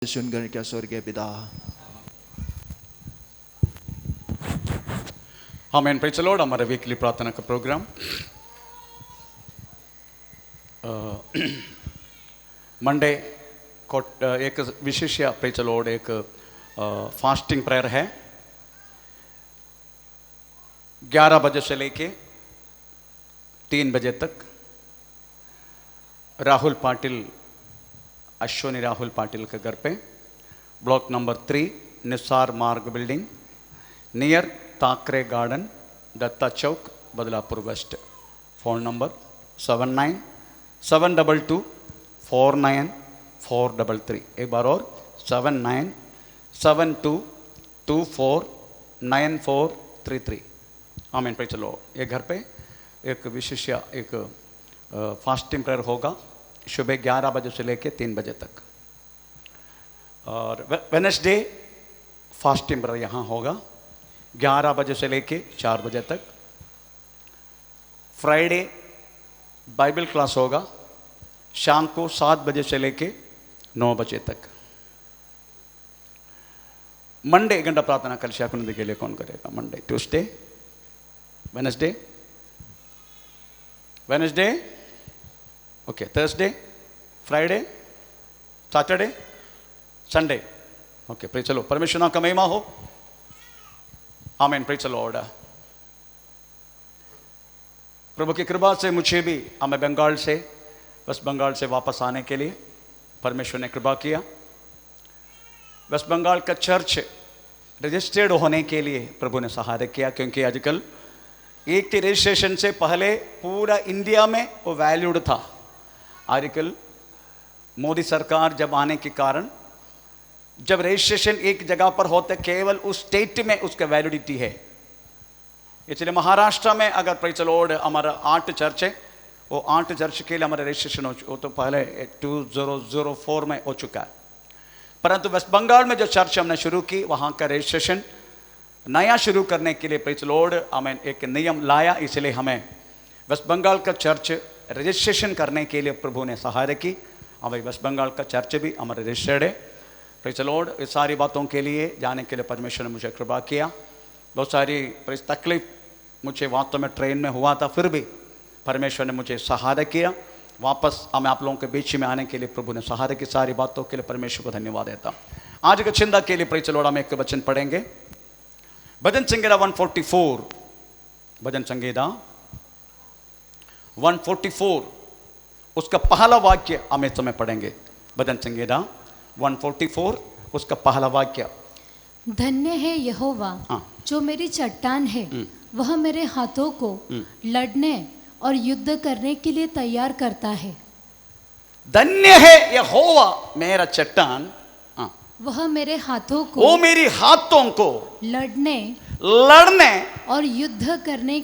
सुनकर क्या स्वर्गीय पिता। आमेन। Praise the Lord. हमारे वीकली प्रार्थना का प्रोग्राम मंडे को एक विशेष प्रेज़ द लॉर्ड एक फास्टिंग प्रेयर है 11 बजे से लेके 3 बजे तक। राहुल पाटिल, अश्विनी राहुल पाटिल के घर पे, ब्लॉक नंबर 3, निसार मार्ग building, near Thackeray garden, Dutta चौक, बदलापुर वेस्ट। Phone number 7972249433। एक बार और 7972249433। आमीन। पे चलो, ये घर पे एक विशेष एक फास्टिंग प्रेयर होगा सुबह 11 बजे से लेके 3 बजे तक। और वेडनेसडे फास्टिंग प्रेयर यहाँ होगा 11 बजे से लेके 4 बजे तक। फ्राइडे बाइबल क्लास होगा शाम को 7 बजे से लेके 9 बजे तक। मंडे 1 घंटा प्रार्थना कल शाकुंदी के लिए कौन करेगा? Monday, Tuesday, Wednesday, okay, Thursday, Friday, Saturday, Sunday. Okay, praise the Lord. परमेश्वर नाम का महिमा हो। आमीन। Praise the Lord. प्रभु की कृपा से मुझे भी हमें वेस्ट बंगाल से वापस आने के लिए परमेश्वर ने कृपा किया। वेस्ट बंगाल का चर्च रजिस्टर्ड होने के लिए प्रभु ने सहायता किया, क्योंकि आजकल एक रजिस्ट्रेशन से पहले पूरा इंडिया में वो वैल्यूड था। आजकल मोदी सरकार जब आने के कारण जब रजिस्ट्रेशन एक जगह पर होता है, केवल उस स्टेट में उसका वैलिडिटी है। इसलिए महाराष्ट्र में अगर प्रेज़ द लॉर्ड हमारा 8 चर्च है, वो 8 चर्च के लिए हमारा रजिस्ट्रेशन हो तो पहले 2004 में हो चुका है। परंतु वेस्ट बंगाल में जो चर्च हमने शुरू की, वहाँ का रजिस्ट्रेशन नया शुरू करने के लिए प्रेज़ द लॉर्ड हमें एक नियम लाया। इसलिए हमें वेस्ट बंगाल का चर्च रजिस्ट्रेशन करने के लिए प्रभु ने सहायता की। हमें वेस्ट बंगाल का चर्च भी हमारे रजिस्टर्ड है। Praise the Lord. इस सारी बातों के लिए जाने के लिए परमेश्वर ने मुझे कृपा किया। बहुत सारी तकलीफ मुझे वास्तव में ट्रेन में हुआ था, फिर भी परमेश्वर ने मुझे सहायता किया। वापस हमें आप लोगों के बीच में आने के लिए प्रभु ने सहायता की। सारी बातों के लिए परमेश्वर को धन्यवाद देता। आज के चिंता के लिए प्रेज़ द लॉर्ड हम एक वचन पढ़ेंगे। भजन संगीता 144, भजन संगीता 144 उसका पहला वाक्य हम इस समय पढ़ेंगे। भजन संगीता 144 उसका पहला वाक्य। धन्य है यहोवा जो मेरी चट्टान है, वह मेरे हाथों को लड़ने और युद्ध करने के लिए तैयार करता है। धन्य है यहोवा मेरा चट्टान, वह मेरे हाथों को, वो मेरी हाथों को लड़ने और युद्ध करने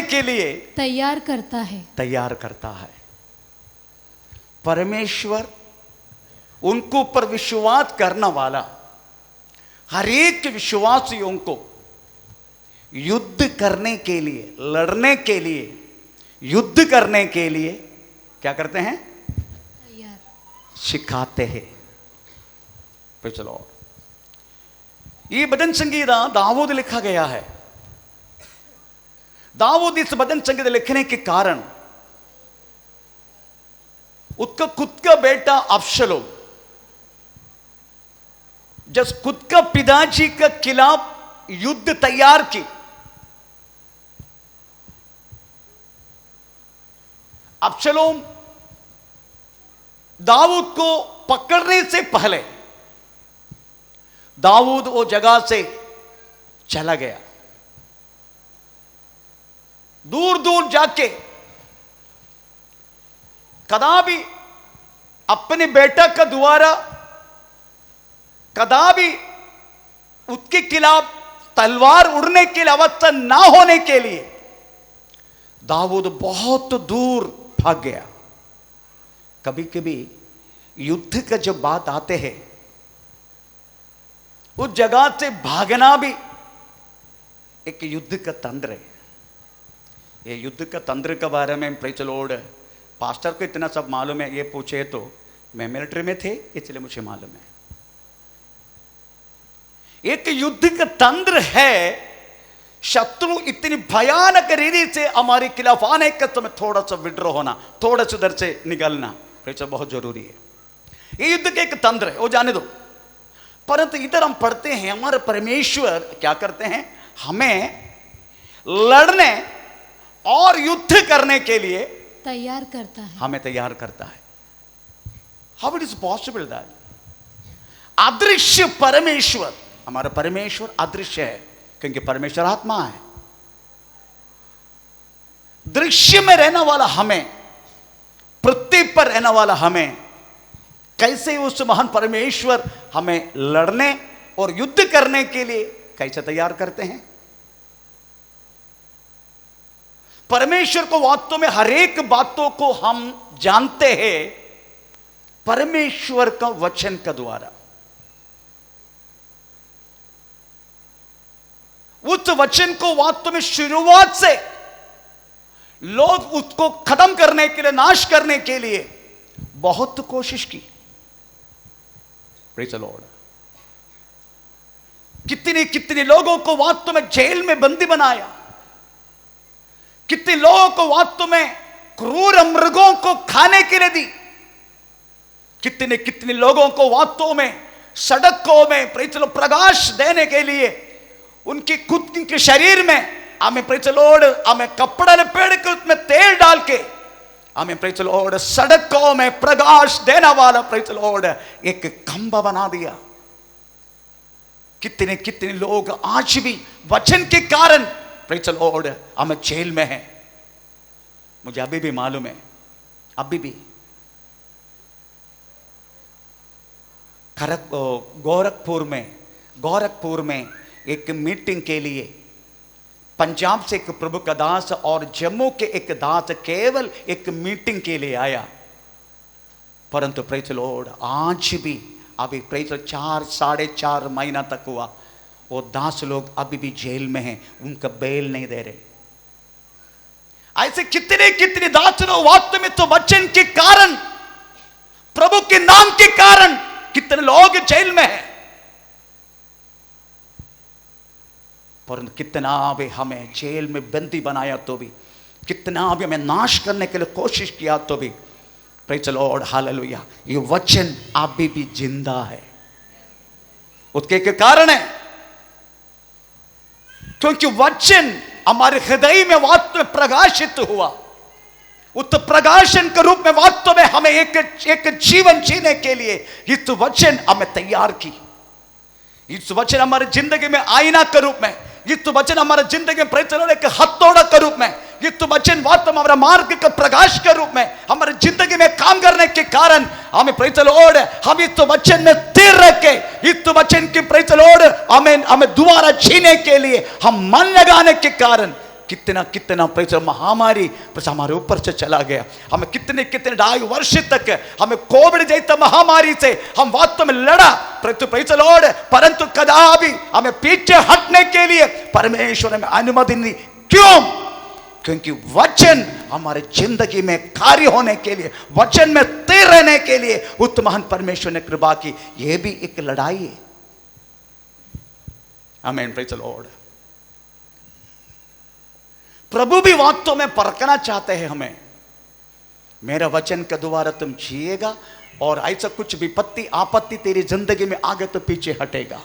के लिए तैयार करता है। परमेश्वर उनको ऊपर विश्वास करने वाला हर एक विश्वासियों को युद्ध करने के लिए, लड़ने के लिए, युद्ध करने के लिए क्या करते हैं? तैयार सिखाते हैं। चलो, ये भजन संगीता दाऊद लिखा गया है। दाऊद इस भजन संगीत लिखने के कारण उसका खुद का बेटा अब्शलोम जब खुद का पिताजी के खिलाफ युद्ध तैयार की, अब्शलोम दाऊद को पकड़ने से पहले दाऊद वो जगह से चला गया। दूर दूर जाके कदापि अपने बेटा का द्वारा कदापि उसके खिलाफ तलवार उड़ने के लिए अवस्था ना होने के लिए दाऊद बहुत दूर भाग गया। कभी कभी युद्ध का जब बात आते हैं, उस जगह से भागना भी एक युद्ध का तंत्र है। ये युद्ध का तंत्र के बारे में प्रेज़ द लॉर्ड पास्टर को इतना सब मालूम है, ये पूछे तो मैं मिलिट्री में थे इसलिए मुझे मालूम है। एक युद्ध का तंत्र है, शत्रु इतनी भयानक रीति से हमारे खिलाफ आने का तुम्हें थोड़ा सा विड्रॉ होना, थोड़ा सा उधर से निकलना बहुत जरूरी है। ये युद्ध का एक तंत्र है, वो जाने दो। परंतु इधर हम पढ़ते हैं हमारे परमेश्वर क्या करते हैं, हमें लड़ने और युद्ध करने के लिए तैयार करता है, हमें तैयार करता है। How it is possible that अदृश्य परमेश्वर, हमारा परमेश्वर अदृश्य है क्योंकि परमेश्वर आत्मा है। दृश्य में रहने वाला हमें, पृथ्वी पर रहने वाला हमें, कैसे उस महान परमेश्वर हमें लड़ने और युद्ध करने के लिए कैसे तैयार करते हैं। परमेश्वर को वास्तव में हर एक बातों को हम जानते हैं परमेश्वर का वचन का द्वारा। उस वचन को वास्तव में शुरुआत से लोग उसको खत्म करने के लिए, नाश करने के लिए बहुत कोशिश की। Praise the Lord. कितने कितने लोगों को वास्तव में जेल में बंदी बनाया, कितने लोगों को वास्तव में क्रूर मृगों को खाने के लिए दी, कितने कितने लोगों को वास्तव में सड़कों में प्रेज़ द लॉर्ड प्रकाश देने के लिए उनकी खुद के शरीर में हमें प्रेज़ द लॉर्ड हमें कपड़ा लपेट के उसमें तेल डाल के हमें प्रेज़ द लॉर्ड सड़कों में प्रकाश देने वाला प्रेज़ द लॉर्ड एक खंभा बना दिया। कितने कितने लोग आज भी वचन के कारण प्रेज़ द लॉर्ड हमें जेल में है। मुझे अभी भी मालूम है, अभी भी गोरखपुर में एक मीटिंग के लिए पंजाब से एक प्रभु का दास और जम्मू के एक दास केवल एक मीटिंग के लिए आया। परंतु प्रेज़ द लॉर्ड आज भी अभी प्रेज़ 4-4.5 महीना तक हुआ, वो दास लोग अभी भी जेल में हैं, उनका बेल नहीं दे रहे। ऐसे कितने कितने दास लोग वास्तव में तो वचन के कारण, प्रभु के नाम के कारण कितने लोग जेल में हैं। परंतु कितना भी हमें जेल में बंदी बनाया तो भी, कितना भी हमें नाश करने के लिए कोशिश किया तो भी प्रेज़ द लॉर्ड हालेलुया, ये वचन अभी भी जिंदा है। उसके कारण है क्योंकि वचन हमारे हृदय में वास्तव में प्रकाशित हुआ। उस प्रकाशन के रूप में वास्तव में हमें एक जीवन जीने के लिए इस वचन हमें तैयार की। इस वचन हमारे जिंदगी में आईना के रूप में, इस वचन हमारे जिंदगी में प्रेज़ द लॉर्ड एक हथौड़ा के रूप में, इस वचन वास्तव में हमारा मार्ग का प्रकाश के रूप में हमारे जिंदगी में काम करने के कारण हमें प्रेज़ द लॉर्ड हम इस वचन में स्थिर रख के इस वचन की प्रेज़ द लॉर्ड हमें दोबारा जीने के लिए हम मन लगाने के कारण कितना कितना प्रेज़ महामारी हमारे ऊपर से चला गया। हमें कितने कितने 2.5 वर्ष तक हमें कोविड जैसा महामारी से हम वास्तव में लड़ा प्रेज़ लॉर्ड, परंतु कदापि हमें पीछे हटने के लिए परमेश्वर ने अनुमति नहीं। क्यों? क्योंकि वचन हमारे जिंदगी में कार्य होने के लिए, वचन में स्थिर रहने के लिए उस महान परमेश्वर ने कृपा की। यह भी एक लड़ाई है। आमीन, प्रेज़ लॉर्ड। प्रभु भी वास्तव में परखना चाहते हैं हमें, मेरा वचन के द्वारा तुम जिएगा और ऐसा कुछ विपत्ति आपत्ति तेरी जिंदगी में आगे तो पीछे हटेगा।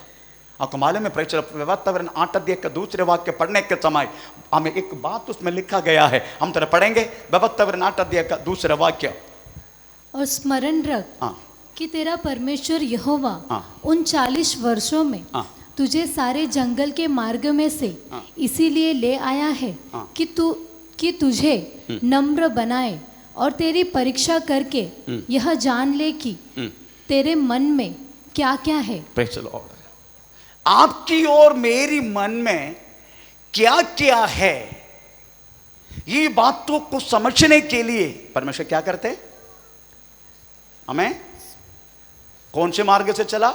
आपको मालूम है प्रेज़ व्यवस्थावरण 8 अध्याय का दूसरे वाक्य पढ़ने के समय हमें एक बात उसमें लिखा गया है, हम तरह पढ़ेंगे व्यवस्थावरण 8 अध्याय का दूसरा वाक्य। और स्मरण रख कि तेरा परमेश्वर यहोवा उन 40 वर्षों में तुझे सारे जंगल के मार्ग में से इसीलिए ले आया है कि तुझे नम्र बनाए और तेरी परीक्षा करके यह जान ले कि तेरे मन में क्या क्या है। Praise the Lord. आपकी और मेरी मन में क्या क्या है, ये बातों को समझने के लिए परमेश्वर क्या करते हैं, हमें कौन से मार्ग से चला?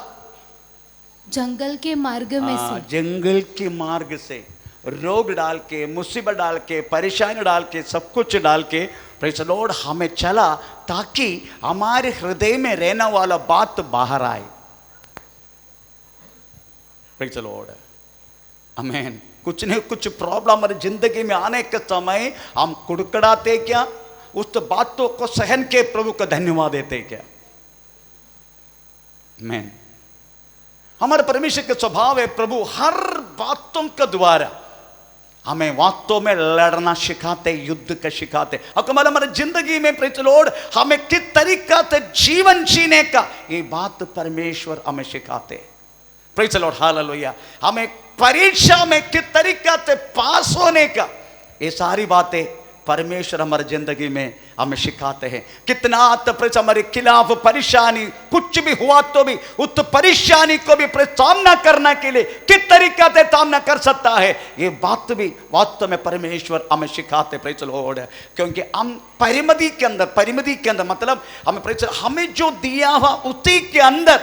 जंगल के मार्ग में से। जंगल के मार्ग से रोग डाल के, मुसीबत डाल के, परेशानी डाल के, सब कुछ डाल के प्रेज़ द लॉर्ड हमें चला ताकि हमारे हृदय में रहने वाला बात बाहर आए। प्रेज़ द लॉर्ड, आमीन। कुछ नहीं कुछ प्रॉब्लम हमारी जिंदगी में आने के समय हम कुड़कड़ाते क्या, उस बातों को सहन के प्रभु का धन्यवाद देते क्या? आमीन। हमारे परमेश्वर का स्वभाव है, प्रभु हर बातों के द्वारा हमें वास्तव में लड़ना सिखाते, युद्ध का सिखाते। अब हमारे जिंदगी में प्रेज़ द लॉर्ड हमें किस तरीका से जीवन जीने का ये बात परमेश्वर हमें सिखाते। Praise the Lord, hallelujah. हमें परीक्षा में किस तरीका से पास होने का ये सारी बातें परमेश्वर हमारे जिंदगी में हमें सिखाते हैं। कितना हमारे खिलाफ परेशानी कुछ भी हुआ तो भी उस परेशानी को भी सामना करने के लिए किस तरीका से सामना कर सकता है, ये बात भी वास्तव में परमेश्वर हमें सिखाते। प्रेज़ द लॉर्ड, क्योंकि हम परिमिति के अंदर मतलब हमें हमें जो दिया हुआ उसी के अंदर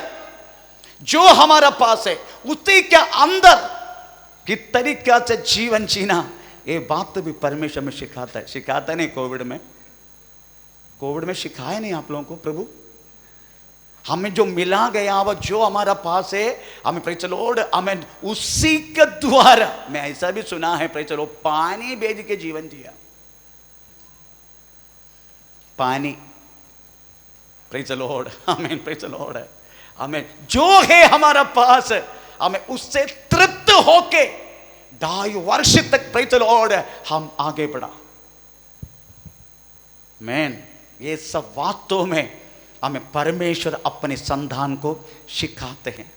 जो हमारा पास है उसी के अंदर किस तरीका से जीवन जीना, ये बात भी परमेश्वर में सिखाता है। सिखाता नहीं कोविड में सिखाया नहीं आप लोगों को प्रभु? हमें जो मिला गया वो जो हमारा पास है, हमें प्रेज़ द लॉर्ड हमें उसी के द्वारा, मैं ऐसा भी सुना है प्रेज़ द लॉर्ड, पानी भेज के जीवन जिया। पानी, प्रेज़ द लॉर्ड, आमीन, प्रेज़ द लॉर्ड है। हमें जो है हमारा पास, हमें उससे तृप्त होके 2.5 वर्ष तक प्रेज़ द लॉर्ड हम आगे बढ़ा। मैन, ये सब बातों में हमें परमेश्वर अपने संधान को सिखाते हैं।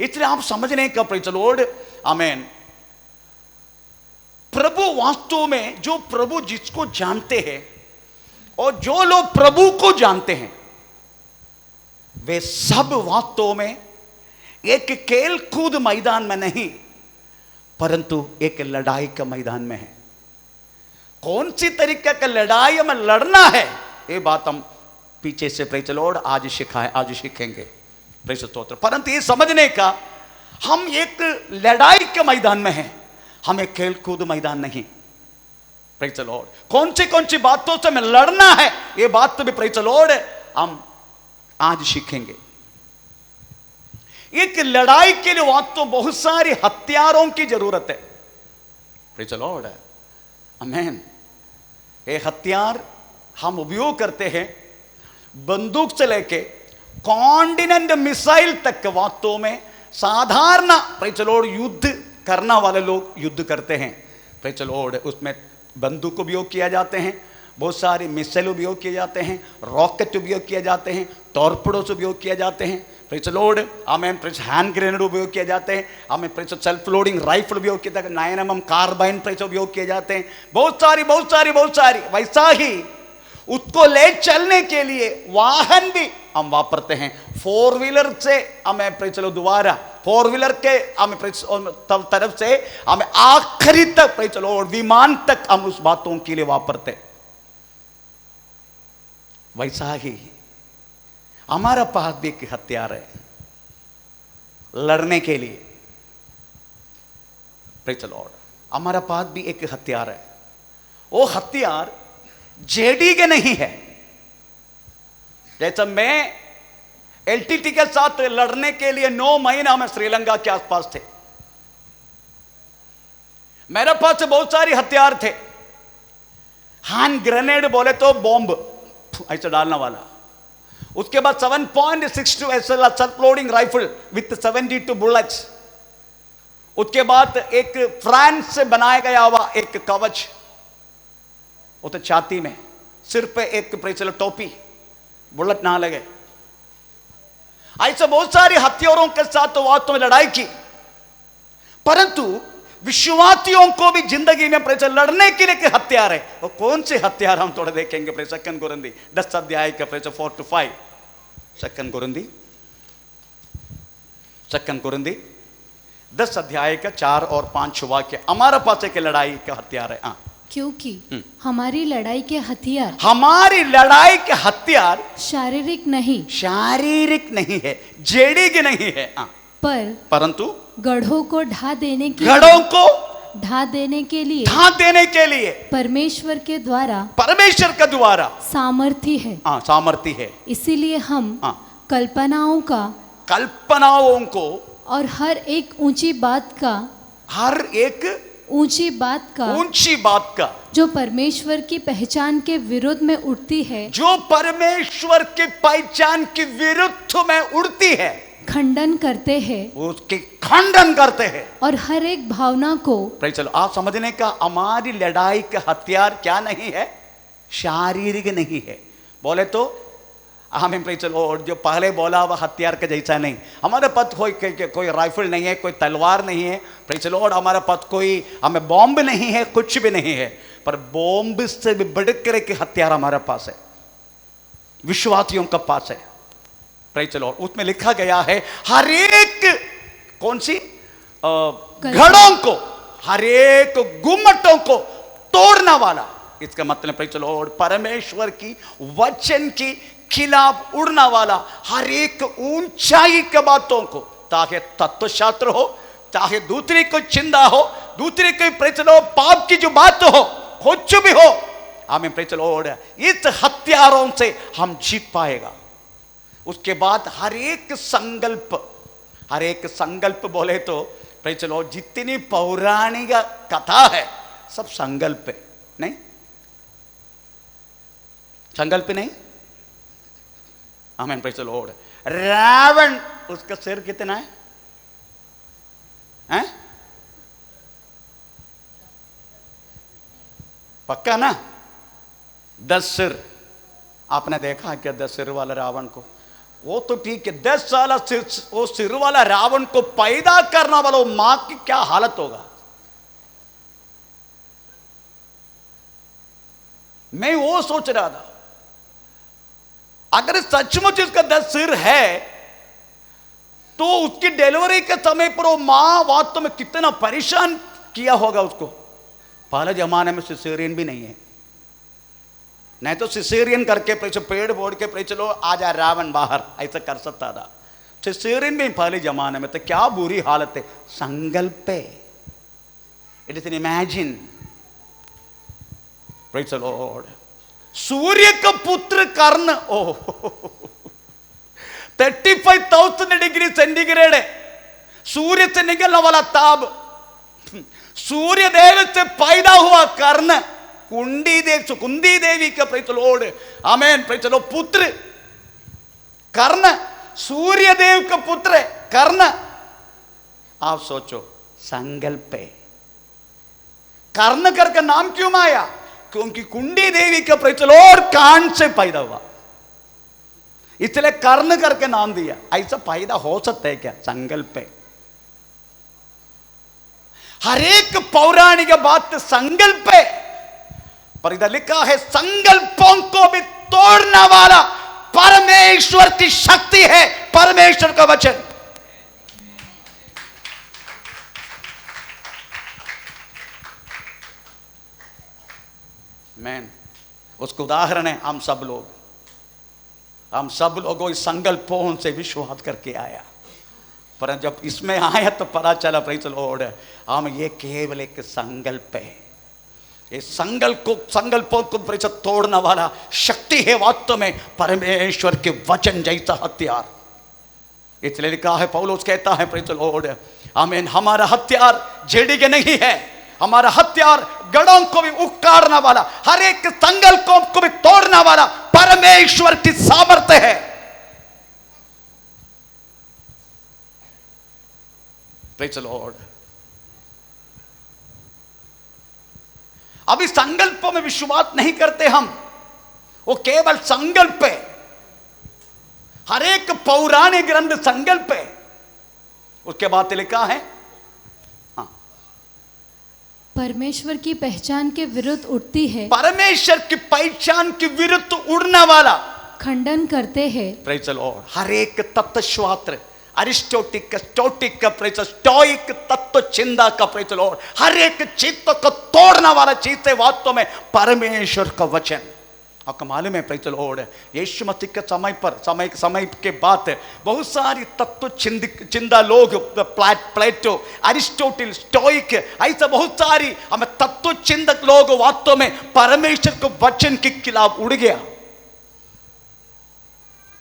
इसलिए आप समझने का प्रेज़ द लॉर्ड, आमीन। प्रभु वास्तव में जो प्रभु जिसको जानते हैं और जो लोग प्रभु को जानते हैं वे सब वास्तव में एक खेल कूद मैदान में नहीं परंतु एक लड़ाई का मैदान में है। कौन सी तरीके का लड़ाई में लड़ना है ये बात हम पीछे से प्रेज़ द लॉर्ड आज सीखेंगे। प्रेज़ स्तोत्र। परंतु ये समझने का हम एक लड़ाई के मैदान में हैं, हम एक खेल कूद मैदान नहीं। प्रेज़ द लॉर्ड, कौन सी बातों से हमें लड़ना है ये बात तो भी प्रेज़ द लॉर्ड हम आज सीखेंगे। एक लड़ाई के लिए वास्तव बहुत सारे हथियारों की जरूरत है। प्रेज़ द लॉर्ड, आमीन। ये हथियार हम उपयोग करते हैं बंदूक से लेके कॉन्टिनेंट मिसाइल तक वास्तव में साधारण प्रेज़ द लॉर्ड युद्ध करना वाले लोग युद्ध करते हैं। प्रेज़ द लॉर्ड, उसमें बंदूक उपयोग किया जाते हैं, बहुत सारे मिसाइल उपयोग किए जाते हैं, रॉकेट उपयोग किए जाते हैं, टॉर्पेडोस उपयोग किए जाते हैं। प्रेज़ द लॉर्ड, हमें हैंड ग्रेनेड उपयोग किए जाते हैं, हमें सेल्फ लोडिंग राइफल उपयोग किया जाता है, 9mm कार्बाइन उपयोग किए जाते हैं। बहुत सारी वैसा ही उसको ले चलने के लिए वाहन भी हम वापरते हैं। 4 व्हीलर से हमें प्रेज़ द लॉर्ड द्वारा 4 व्हीलर के हमें तरफ से हमें आखिरी तक प्रेज़ द लॉर्ड विमान तक हम उस बातों के लिए वापरते। वैसा ही हमारा पास भी एक हथियार है लड़ने के लिए। प्रेज़ द लॉर्ड, हमारा पास भी एक हथियार है। वो हथियार जेडी के नहीं है। जैसा मैं एलटीटी के साथ लड़ने के लिए 9 महीना में श्रीलंका के आसपास थे, मेरे पास बहुत सारे हथियार थे। हैंड ग्रेनेड बोले तो बॉम्ब ऐसा डालने वाला, उसके बाद 7.62 SLR self loading rifle with 72 bullets, उसके बाद एक फ्रांस से बनाया गया हुआ एक कवच, वो तो छाती में सिर पे एक प्रेज़ द लॉर्ड टोपी, बुलेट ना लगे। ऐसे बहुत सारे हथियारों के साथ तो वास्तव में लड़ाई की, परंतु विश्वासियों को भी जिंदगी में प्रेज़ लड़ने के लिए हथियार है। और कौन से हथियार हम थोड़ा देखेंगे। प्रेज़ 2 कुरिन्थी 10 अध्याय का प्रेज़ 4 to 5। 2 कुरिन्थी 10 अध्याय का 4 और 5 वाक्य हमारा पास एक लड़ाई का हथियार है। क्योंकि हमारी लड़ाई के हथियार शारीरिक नहीं है, जेडी के नहीं है, परंतु गढ़ों को ढा देने के लिए परमेश्वर के द्वारा सामर्थ्य है। सामर्थ्य है। इसीलिए हम हाँ। कल्पनाओं को और हर एक ऊंची बात का जो परमेश्वर की पहचान के विरुद्ध में उठती है, खंडन करते हैं, उसके खंडन करते हैं। और हर एक भावना को चलो आप समझने का, हमारी लड़ाई का हथियार क्या नहीं है, शारीरिक नहीं है। बोले तो हमें चलो, और जो पहले बोला वह हथियार का जैसा नहीं। हमारे पास कोई राइफल नहीं है, कोई तलवार नहीं है, चलो, और हमारे पास कोई हमें बॉम्ब नहीं है, कुछ भी नहीं है। पर बॉम्ब से भी बढ़कर के हथियार हमारे पास है, विश्वासियों का पास है। चलो, उसमें लिखा गया है हर एक कौन सी घड़ों को, हर एक गुम्मटों को तोड़ने वाला। इसका मतलब चलो, और परमेश्वर की वचन की खिलाफ उड़ना वाला हर एक ऊंचाई के बातों को, चाहे तत्वशास्त्र हो, चाहे दूसरी कोई चिंता हो, दूसरी कोई चलो पाप की जो बात हो, कुछ भी हो, हमें चलो इस हथियारों से हम जीत पाएगा। उसके बाद हर एक संकल्प बोले तो चलो, जितनी पौराणिक कथा है सब संकल्प है, नहीं संकल्प नहीं। हमें चलो, रावण उसका सिर कितना है, हैं? पक्का ना? 10 सिर। आपने देखा क्या 10 सिर वाला रावण को? वो तो ठीक है, 10 साल वो सिर वाला रावण को पैदा करना वाला वो मां की क्या हालत होगा। मैं वो सोच रहा था, अगर सचमुच इसका 10 सिर है तो उसकी डिलीवरी के समय पर वो मां वास्तव में कितना परेशान किया होगा उसको। पहले जमाने में सिसेरियन भी नहीं है, नहीं तो सिसेरियन करके पेड़ बोड़ के चलो आजा रावण बाहर, ऐसा कर सकता था। सिसेरियन भी पहले जमाने में तो क्या बुरी हालत है। संकल्प, it is an imagine. Praise the Lord. सूर्य का पुत्र कर्ण, 35,000 डिग्री सेंटीग्रेड है सूर्य से निकलने वाला ताप। सूर्य देव से पैदा हुआ कर्ण, कुंदी देवी का praise the Lord, amen, praise the Lord, पुत्र कर्ण, सूर्य देव का पुत्र कर्ण। आप सोचो, संकल्प। कर्ण करके नाम क्यों आया? क्योंकि कुंडी देवी का प्रेज़ द लॉर्ड कान से पैदा हुआ, इसलिए कर्ण करके नाम दिया। ऐसा पैदा हो सकता है क्या? संकल्प। हर एक पौराणिक बात संकल्प है, पर इधर लिखा है संकल्पों को भी तोड़ने वाला परमेश्वर की शक्ति है, परमेश्वर का वचन। मैन, उसका उदाहरण है हम सब लोगों इस संकल्पों से विश्वास करके आया, पर जब इसमें आया तो पता चला प्रेज़ द लॉर्ड, हम ये केवल एक संकल्प है। इस संकल्पों को प्रेज़ तोड़ने वाला शक्ति है वास्तव में परमेश्वर के वचन जैसा हथियार। इसलिए लिखा है, पौलुस कहता है प्रेज़ द लॉर्ड, आमीन, हमारा हथियार जेडी के नहीं है, हमारा हथियार गढ़ों को भी उखाड़ने वाला, हर एक संकल्पों को भी तोड़ने वाला परमेश्वर की सामर्थ्य है। Praise the Lord. अभी संकल्पों में विश्वास नहीं करते हम, वो केवल संकल्प है। हर एक पौराणिक ग्रंथ संकल्प है। उसके बाद लिखा है, परमेश्वर की पहचान के विरुद्ध उठती है, परमेश्वर की पहचान के विरुद्ध उड़ने वाला खंडन करते हैं। Praise the Lord. हर एक तत्वशास्त्र, अरिस्टोटिक, स्टोटिक का प्रेज़, स्टोइक तत्व चिंता का प्रेज़ द लॉर्ड, हर एक चित्त को तोड़ने वाला चीज है वास्तव में परमेश्वर का वचन। आपको मालूम है प्रेज़ द लॉर्ड, यीशु मसीह के समय के बाद बहुत सारी तत्व चिंता लोग, प्लेटो, अरिस्टोटल, स्टोइक, ऐसा बहुत सारी हमें तत्व चिंतक लोग वास्तव में परमेश्वर को वचन के खिलाफ उड़ गया,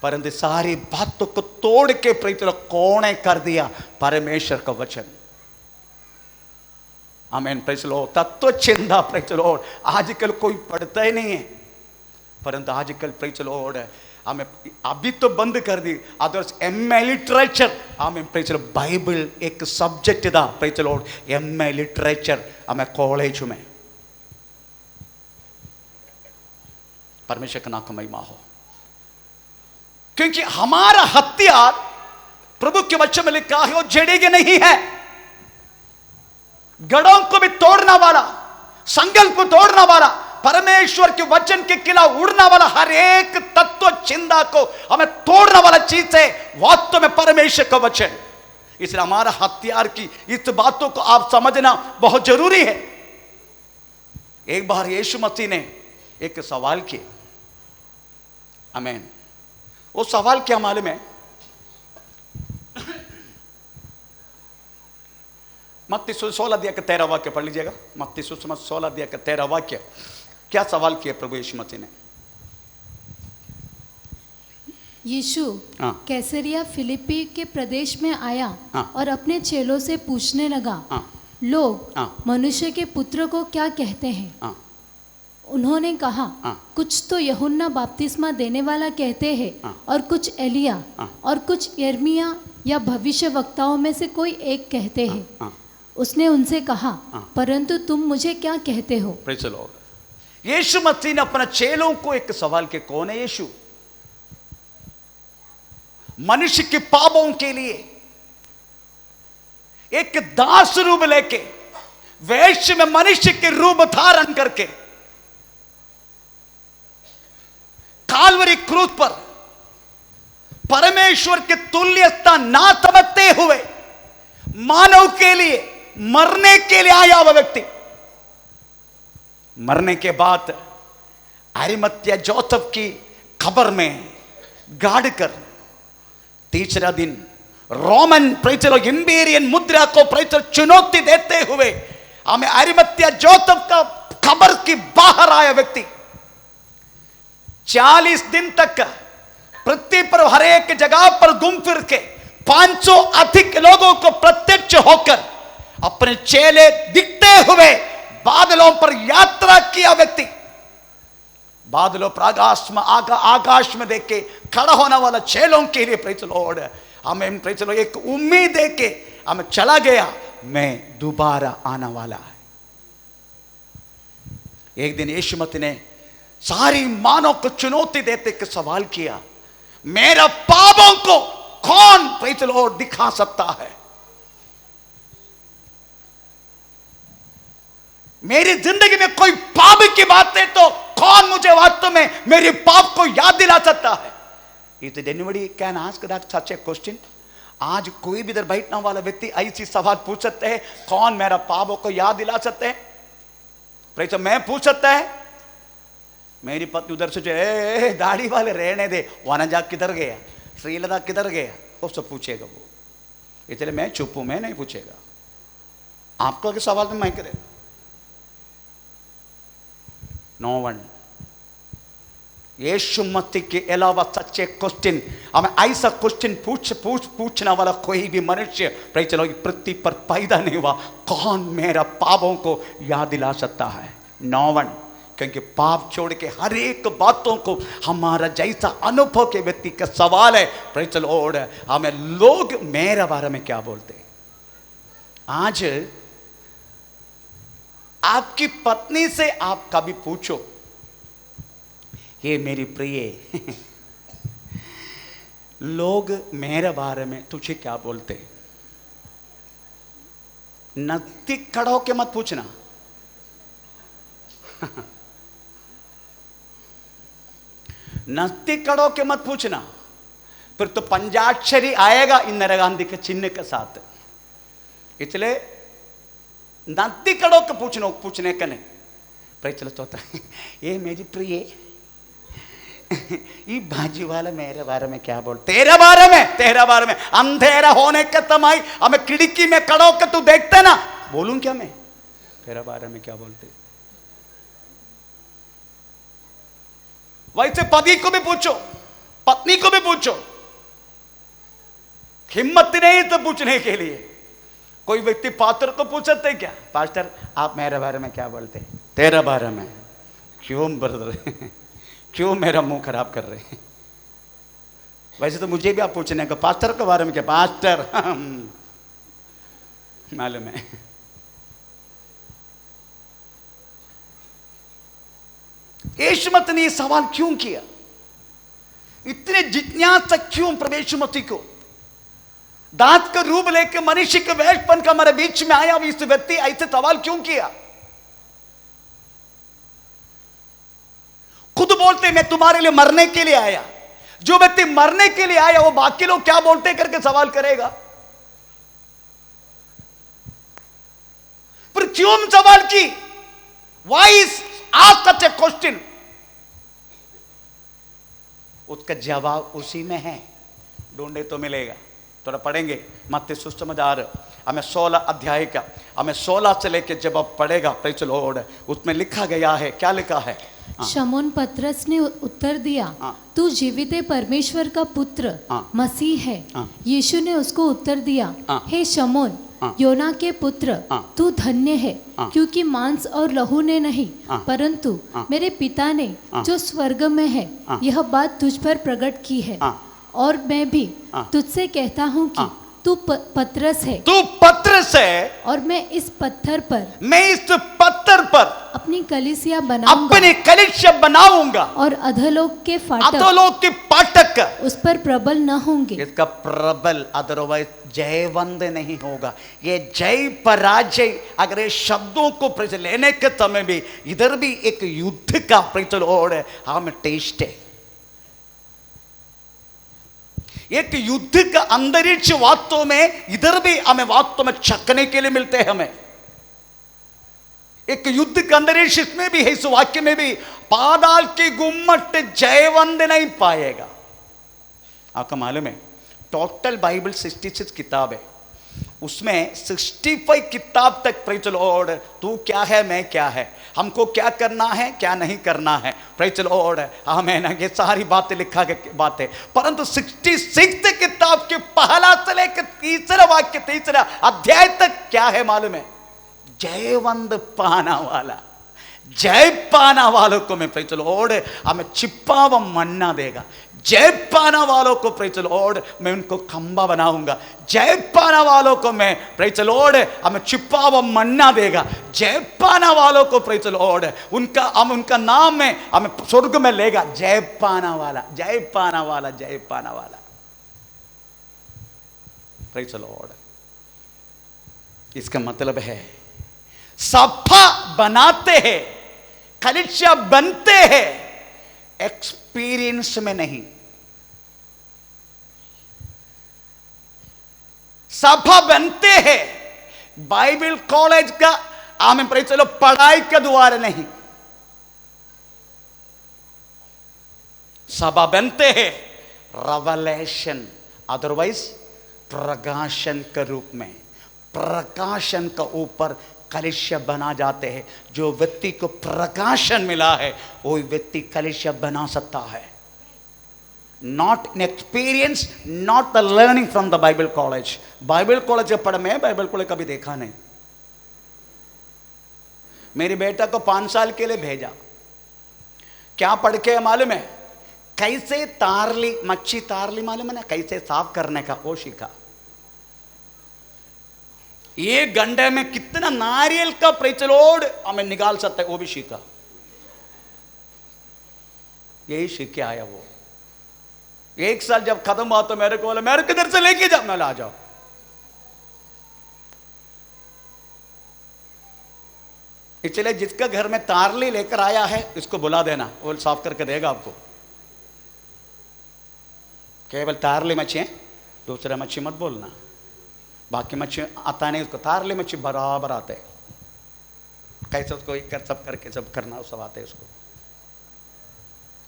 परंतु सारी बातों को तोड़ के प्रेज़ द लॉर्ड कोने कर दिया परमेश्वर का वचन। आमीन, प्रेज़ द लॉर्ड। तत्व चिंता प्रेज़ द लॉर्ड आजकल कोई पढ़ता ही नहीं है, परंतु आजकल प्रेज़ द लॉर्ड हमें अभी तो बंद कर दी, अदर्स एमए लिटरेचर, हमें प्रेज़ द लॉर्ड बाइबल एक सब्जेक्ट था praise the Lord, MA literature हमें कॉलेज में। परमेश्वर का नाम का महिमा हो, क्योंकि हमारा हथियार प्रभु के वचन में लिखा है वो जड़ेगा नहीं है, गढ़ों को भी तोड़ने वाला, संकल्प को तोड़ने वाला, परमेश्वर के वचन के खिलाफ उड़ने वाला हर एक तत्व चिंता को हमें तोड़ने वाला चीज है वास्तव में परमेश्वर का वचन। इसलिए हमारा हथियार की इस बातों को आप समझना बहुत जरूरी है। एक बार यीशु मसीह ने एक सवाल किया, आमीन। वो सवाल क्या मालूम है? मत्ती 16 अध्याय का 13 वाक्य पढ़ लीजिएगा। मत्ती 16 अध्याय का 13 वाक्य, क्या सवाल किया प्रभु यीशु मसीह ने? यीशु कैसरिया फिलिप्पी के प्रदेश में आया और अपने चेलों से पूछने लगा, लोग मनुष्य के पुत्र को क्या कहते हैं? उन्होंने कहा, कुछ तो यूहन्ना बपतिस्मा देने वाला कहते हैं, और कुछ एलिया, और कुछ यिर्मयाह या भविष्य वक्ताओं में से कोई एक कहते हैं। उसने उनसे कहा, परंतु तुम मुझे क्या कहते हो? Praise the Lord. Yeshu Masih ने अपने चेलों को एक सवाल किया, कौन है यीशु? मनुष्य के पापों के लिए एक दास रूप लेके, वेश्य में मनुष्य के रूप धारण करके कालवरी क्रूस पर परमेश्वर के तुल्यता ना समझते हुए मानव के लिए मरने के लिए आया वह व्यक्ति। मरने के बाद अरिमत्या जोसेफ की कब्र में गाड़ कर तीसरा दिन रोमन प्रेज़ द लॉर्ड इंपीरियन मुद्रा को प्रेज़ द लॉर्ड चुनौती देते हुए हमें अरिमत्या जोसेफ का कब्र की बाहर आया व्यक्ति 40 दिन तक पृथ्वी पर हर एक जगह पर घूम फिर के 500 अधिक लोगों को प्रत्यक्ष होकर अपने चेले दिखते हुए बादलों पर यात्रा किया व्यक्ति। बादलों पर आकाश में देख के खड़ा होने वाला चेलों के लिए प्रेज़ द लॉर्ड हमें प्रेज़ द लॉर्ड एक उम्मीद दे के हमें चला गया, मैं दोबारा आने वाला है। एक दिन यीशु मसीह ने सारी मानव को चुनौती देते के सवाल किया, मेरा पापों को कौन प्रेज़ द लॉर्ड दिखा सकता है? मेरी जिंदगी में कोई पाप की बात है तो कौन मुझे वास्तव में मेरे पाप को याद दिला सकता है? Is it anybody can ask that such a question? आज कोई भी इधर बैठने वाला व्यक्ति ऐसी सवाल पूछ सकते हैं, कौन मेरा पापों को याद दिला सकते हैं? प्रेज़ मैं पूछ सकता है? मेरी पत्नी उधर से जो दाढ़ी वाले रहने दे, वनजा किधर गया, श्रीलता किधर गया, वो सब पूछेगा वो। इसलिए मैं चुप हूं, मैं नहीं पूछेगा। आपको अगर सवाल तो मैं करेगा, नो वन। यीशु मसीह के अलावा सच्चे क्वेश्चन हमें ऐसा क्वेश्चन पूछने वाला कोई भी मनुष्य प्रेज़ द लॉर्ड पृथ्वी पर पैदा नहीं हुआ, कौन मेरा पापों को याद दिला सकता है? No one. क्योंकि पाप छोड़ के हर एक बातों को हमारा जैसा अनुभव के व्यक्ति का सवाल है प्रेज़ द लॉर्ड, हमें लोग मेरे बारे में क्या बोलते हैं? आज आपकी पत्नी से आप कभी पूछो, ये मेरी प्रिय लोग मेरे बारे में तुझे क्या बोलते हैं? नजदीक खड़ा होके मत पूछना नजदीक खड़ा होके मत पूछना, फिर तो पंचाक्षरी आएगा इंदिरा गांधी के चिन्ह के साथ। इसलिए नजदीक खड़ा होकर पूछने का नहीं। प्रेज़ द लॉर्ड, ये मेरी प्रिय ये भाजी वाला मेरे बारे में क्या बोल, तेरे बारे में अंधेरा होने के तमाई हमें खिड़की में खड़ा होकर तू देखते ना, बोलूं क्या मैं तेरे बारे में क्या बोलते। वैसे पति को भी पूछो, पत्नी को भी पूछो, हिम्मत नहीं तो पूछने के लिए। कोई व्यक्ति पास्टर को पूछ सकते क्या, पास्टर आप मेरे बारे में क्या बोलते, तेरे बारे में क्यों ब्रदर क्यों मेरा मुंह खराब कर रहे हैं। वैसे तो मुझे भी आप पूछने का पास्टर के बारे में क्या, पास्टर मालूम है। यीशु मसीह ने सवाल क्यों किया, इतने जिज्ञासा क्यों प्रभु यीशु मसीह को, दांत का रूप लेकर मनुष्य के वेशपन का हमारे बीच में आया, इस व्यक्ति ऐसे सवाल क्यों किया। खुद बोलते मैं तुम्हारे लिए मरने के लिए आया, जो व्यक्ति मरने के लिए आया वो बाकी लोग क्या बोलते करके सवाल करेगा। पर क्यों सवाल की, वाई आस्क सच ए क्वेश्चन, उसका जवाब उसी में है, ढूंढे तो मिलेगा। थोड़ा पढ़ेंगे मत्ती सुसमाचार, हमें 16 अध्याय का, हमें 16 से लेके जब आप पढ़ेगा प्रेज़ द लॉर्ड, उसमें लिखा गया है, क्या लिखा है। शमौन पतरस ने उत्तर दिया, तू जीवित परमेश्वर का पुत्र मसीह है। यीशु ने उसको उत्तर दिया, हे शमौन योना के पुत्र, तू धन्य है, क्योंकि मांस और लहू ने नहीं परंतु मेरे पिता ने जो स्वर्ग में है यह बात तुझ पर प्रकट की है। और मैं भी तुझसे कहता हूँ कि तू पतरस है, तू पतरस है, और मैं इस पत्थर पर अपनी कलीसिया बनाऊंगा, अपनी कलीसिया बनाऊंगा, और अधोलोक के फाटक उस पर प्रबल न होंगे। इसका प्रबल अदरवाइज जयवंद नहीं होगा। ये जय पराजय अगर ये शब्दों को लेने के समय भी इधर भी एक युद्ध का प्रचलन है, हमें टेस्ट है, एक युद्ध का अंतरिक्ष वास्तव में इधर भी हमें वास्तव में चखने के लिए मिलते हैं। हमें एक युद्ध का अंतरिक्ष इसमें भी है, इस वाक्य में भी, पाताल की गुम्मट जयवंत नहीं पाएगा। आपका मालूम है टोटल बाइबल 66 किताब है, उसमें 65 किताब तक प्रेज़ द लॉर्ड तू क्या है मैं क्या है, हमको क्या करना है क्या नहीं करना है, प्रेज़ द लॉर्ड आमीन, ये सारी बातें लिखा के बातें। परंतु 66 किताब के पहला से लेकर तीसरा वाक्य तीसरा अध्याय तक क्या है मालूम है, जयवंत पाना वाला, जय पाना वालों को मैं प्रेज़ द लॉर्ड हमें छिपा व मन्ना देगा। जय पाना वालों को प्रेज़ द लॉर्ड मैं उनको खंबा बनाऊंगा। जय पाना वालों को मैं प्रेज़ द लॉर्ड हमें छिपा व मन्ना देगा। जय पाना वालों को प्रेज़ द लॉर्ड उनका नाम में हमें स्वर्ग में लेगा। जय पाना वाला, जय पाना वाला, जय पाना वाला, प्रेज़ द लॉर्ड। इसका मतलब है सफा बनाते हैं, कलीसिया बनते हैं, एक्सपीरियंस में नहीं, सफा बनते हैं बाइबल कॉलेज का हमें चलो पढ़ाई के द्वारा नहीं, सभा बनते हैं रेवलेशन अदरवाइज प्रकाशन के रूप में, प्रकाशन का ऊपर कलीसिया बना जाते हैं। जो व्यक्ति को प्रकाशन मिला है वो व्यक्ति कलीसिया बना सकता है। Not an experience, not the learning from the Bible college. Bible college जब पढ़ में बाइबल कॉलेज कभी देखा नहीं। मेरी बेटा को 5 साल के लिए भेजा, क्या पढ़ के मालूम है, कैसे तारली मच्छी तारली मालूम है ना, कैसे साफ करने का वो सीखा। 1 घंटे में कितना नारियल का प्रचलोड हमें निकाल सकता है वो भी सीखा। यही सीख के आया वो। 1 साल जब खत्म हुआ तो मेरे को बोला मेरे किधर से लेके जाओ, मैं ला जाओ। इसलिए जिसका घर में तारली लेकर आया है इसको बुला देना, वो साफ करके देगा आपको। केवल तारली मच्छी है, दूसरा मच्छी मत बोलना। बाकी मच्छी आता नहीं उसको, तारली मच्छी बराबर आते हैं, कैसे उसको कर सब करके सब करना सब आते हैं उसको।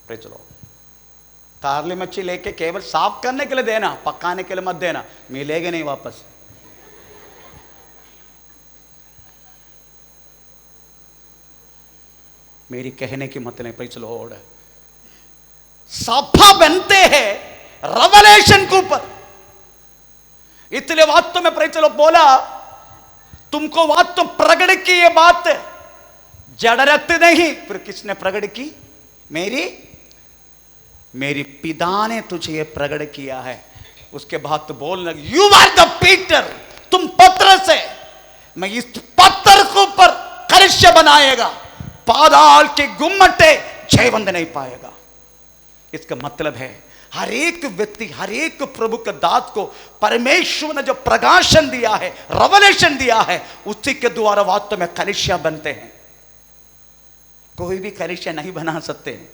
Praise the Lord. कारली मच्छी लेके केवल साफ करने के लिए देना, पकाने के लिए मत देना, मिलेगा नहीं वापस। मेरी कहने की मतलब प्रेज़ द लॉर्ड, सफा बनते हैं रेवलेशन के ऊपर। इसलिए वास्तव में प्रेज़ द लॉर्ड बोला, तुमको वास्तव प्रकट की ये बात जड़रत नहीं, फिर किसने प्रकट की? मेरी पिता ने तुझे ये प्रकट किया है। उसके बाद तो बोलने लगे, यू आर द पीटर, तुम पत्थर से, मैं इस पत्थर के ऊपर कलश बनाएगा, पाताल के गुम्मटे जयवंत नहीं पाएगा। इसका मतलब है हर एक व्यक्ति, हर एक प्रभु के दास को परमेश्वर ने जो प्रकाशन दिया है, रेवलेशन दिया है, उसी के द्वारा वास्तव में कलीसिया बनते हैं। कोई भी कलीसिया नहीं बना सकते हैं।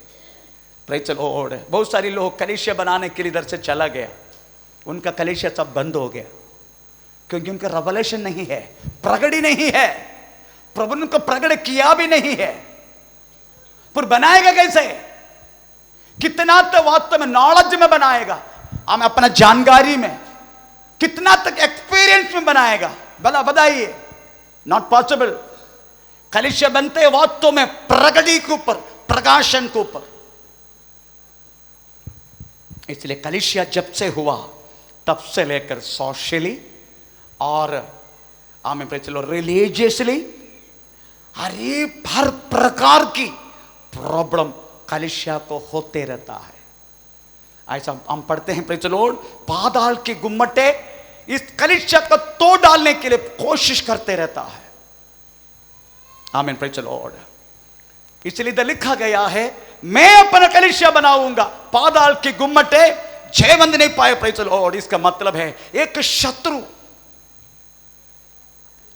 Praise the Lord. बहुत सारे लोग कलीसिया बनाने के लिए इधर से चला गया, उनका कलीसिया सब बंद हो गया, क्योंकि उनका रेवलेशन नहीं है, प्रकट ही नहीं है, प्रभु ने उनको प्रकट किया भी नहीं है। फिर बनाएगा कैसे? कितना तक वास्तव में नॉलेज में बनाएगा, हम अपना जानकारी में, कितना तक एक्सपीरियंस में बनाएगा? भला बताइए, नॉट पॉसिबल। कलीसिया बनते वास्तव में प्रगति के ऊपर, प्रकाशन के ऊपर। इसलिए कलीसिया जब से हुआ तब से लेकर सोशली और आमें प्रेज़ द लॉर्ड रिलीजियसली हर प्रकार की प्रॉब्लम कलीसिया को होते रहता है। ऐसा हम पढ़ते हैं प्रेज़ द लॉर्ड, पाताल के गुम्मटे इस कलीसिया को तोड़ डालने के लिए कोशिश करते रहता है। आमीन, प्रेज़ द लॉर्ड। इसलिए इधर लिखा गया है, मैं अपना कलीसिया बनाऊंगा, पाताल के गुम्मटे जयवंत नहीं पाए। Praise the Lord. इसका मतलब है एक शत्रु,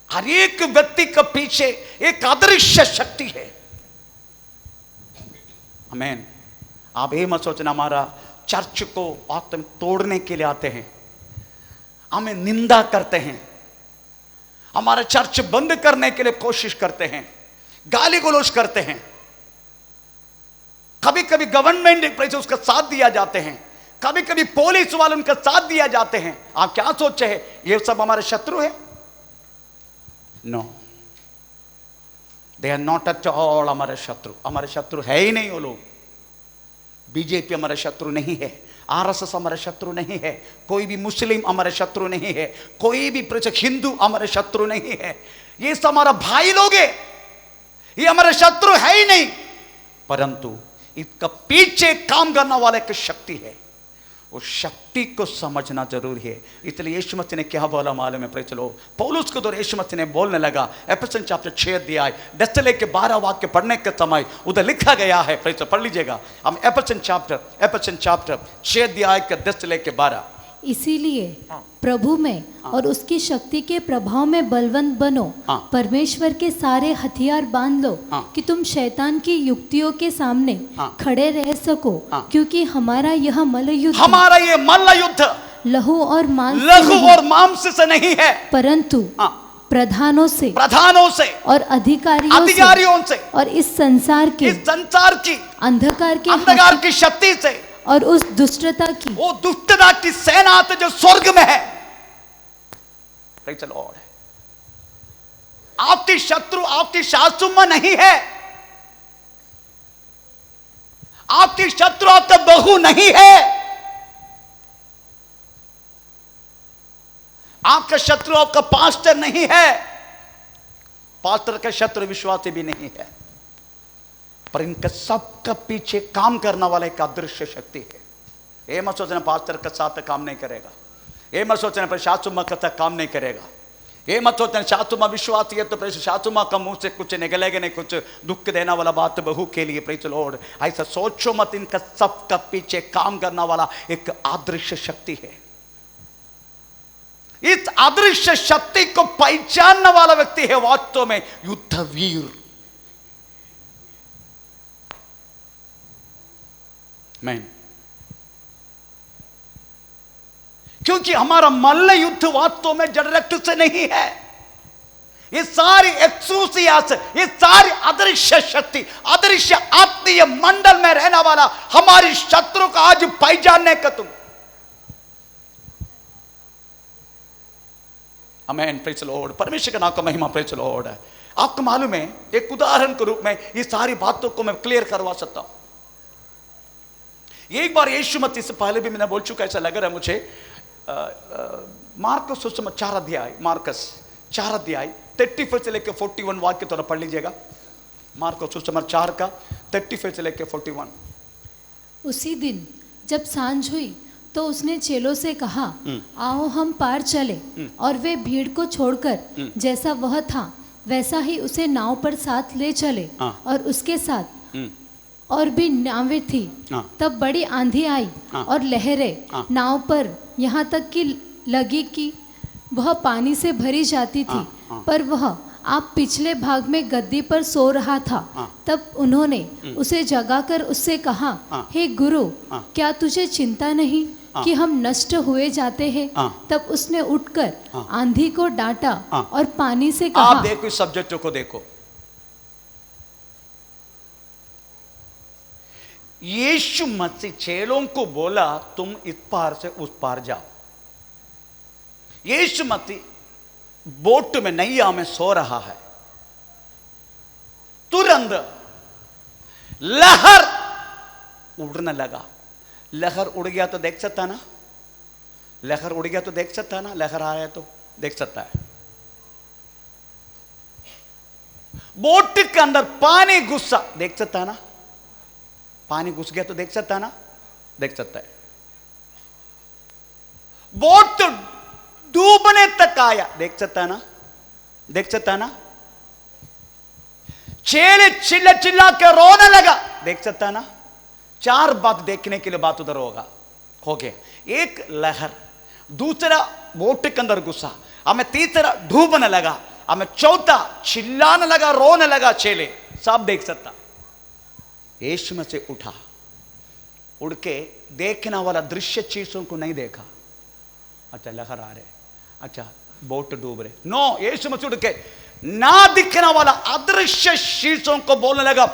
हर एक व्यक्ति के पीछे एक अदृश्य शक्ति है। आमीन। आप ये मत सोचना हमारा चर्च को वास्तव में तोड़ने के लिए आते हैं, हमें निंदा करते हैं, हमारा चर्च बंद करने के लिए कोशिश करते हैं, गाली गलौज करते हैं, कभी कभी गवर्नमेंट उसका साथ दिया जाते हैं, कभी कभी पुलिस वाले उनका साथ दिया जाते हैं। आप क्या सोचे हैं ये सब हमारे शत्रु है? No, they are not at all हमारे शत्रु। हमारे शत्रु है ही नहीं वो लोग। बीजेपी हमारे शत्रु नहीं है, आरएसएस हमारे शत्रु नहीं है, कोई भी मुस्लिम हमारे शत्रु नहीं है, कोई भी हिंदू हमारे शत्रु नहीं है। ये सब हमारा भाई लोग है, ये हमारे शत्रु है ही नहीं। परंतु इसका पीछे काम करने वाला एक शक्ति है, उस शक्ति को समझना जरूरी है। इसलिए यीशु मसीह ने क्या बोला मालूम है? Praise the Lord. पौलुस के द्वारा यीशु मसीह ने बोलने लगा, एफेसियंस चैप्टर 6 अध्याय 10 से लेकर 12 वाक्य पढ़ने के समय उधर लिखा गया है। प्रेज़ द लॉर्ड, पढ़ लीजिएगा। हम एफेसियंस चैप्टर 6 अध्याय के 10 से लेकर 12। इसीलिए प्रभु में और उसकी शक्ति के प्रभाव में बलवंत बनो, परमेश्वर के सारे हथियार बांध लो, कि तुम शैतान की युक्तियों के सामने खड़े रह सको, क्योंकि हमारा यह मल्ल युद्ध लहू और मांस से नहीं है, परंतु प्रधानों से और अधिकारियों से और इस संसार की अंधकार की शक्ति से और उस दुष्टता की सेना जो स्वर्ग में है। Praise the Lord. आपकी शत्रु आपकी सासू मां नहीं है, आपकी शत्रु आपका बहू नहीं है, आपका शत्रु आपका पास्टर नहीं है, पास्टर का शत्रु विश्वासी भी नहीं है, पर इनका सबका पीछे काम करने वाला एक अदृश्य शक्ति है। ये मत सोचना पास्टर के साथ काम नहीं करेगा, ये मत सोचना पर सासू मां का साथ काम नहीं करेगा, ये मत सोचना सासू मां विश्वासी है तो प्रेस सासू मां का मुंह से कुछ निकलेगा नहीं, कुछ दुख देना वाला बात बहू के लिए। Praise the Lord. ऐसा सोचो मत, इनका सबका पीछे काम करने वाला एक अदृश्य शक्ति है। इस अदृश्य शक्ति को पहचानने वाला व्यक्ति है वास्तव में युद्धवीर। मैन, क्योंकि हमारा मल्ल युद्ध वास्तव में जड़ रक्त से नहीं है, ये सारी एक्सूसियास, ये सारी अदृश्य शक्ति, अदृश्य आत्मीय मंडल में रहने वाला हमारी शत्रु का आज पहचानने का तुम। आमेन, प्रेज़ द लॉर्ड। परमेश्वर का नाम का महिमा, प्रेज़ द लॉर्ड। आपको मालूम है, एक उदाहरण के रूप में ये सारी बातों को मैं क्लियर करवा सकता हूं। एक बार यीशु मसीह, इससे पहले भी मैंने बोल चुका, ऐसा लग रहा है मुझे, मार्कस सुसमाचार 4 अध्याय, मार्कस 4 अध्याय 35 से लेकर 41 वाक्य थोड़ा पढ़ लीजिएगा। मार्कस सुसमाचार 4 का 35 से लेकर 41। उसी दिन जब सांझ हुई तो उसने चेलों से कहा, आओ हम पार चले। और वे भीड़ को छोड़कर जैसा वह था वैसा ही उसे नाव पर साथ ले चले। और उसके साथ और भी नावें थी। तब बड़ी आंधी आई और लहरें नाव पर यहाँ तक कि लगी कि वह पानी से भरी जाती थी। पर वह आप पिछले भाग में गद्दी पर सो रहा था। तब उन्होंने उसे जगाकर उससे कहा, हे गुरु, क्या तुझे चिंता नहीं कि हम नष्ट हुए जाते हैं? तब उसने उठकर आंधी को डांटा और पानी से कहा। आप देखो इस सब्जेक्ट को, देखो, यीशु मसीह चेलों को बोला तुम इस पार से उस पार जाओ। यीशु मसीह बोट में, नैया में सो रहा है। तुरंत लहर उड़ने लगा। लहर उड़ गया तो देख सकता ना, लहर उड़ गया तो देख सकता ना, लहर आ रहा है तो देख सकता है। बोट के अंदर पानी घुसा, देख सकता ना, पानी घुस गया तो देख सकता ना, देख सकता है। बोट तो डूबने तक आया, देख सकता ना, देख सकता ना। चेले चिल्ला चिल्ला के रोने लगा, देख सकता ना। 4 बात देखने के लिए बात उधर होगा, हो गया। एक लहर, दूसरा बोट के अंदर घुसा, हमें तीसरा डूबने लगा, हमें चौथा चिल्लाने लगा, रोने लगा। चेले सब देख सकता। यीशु में से उठा, उड़ के देखने वाला दृश्य चीजों को नहीं देखा। अच्छा लहर आ रहे, अच्छा बोट डूब रहे, नो। यीशु में से उड़ के ना दिखने वाला अदृश्य चीजों को बोलने लगा,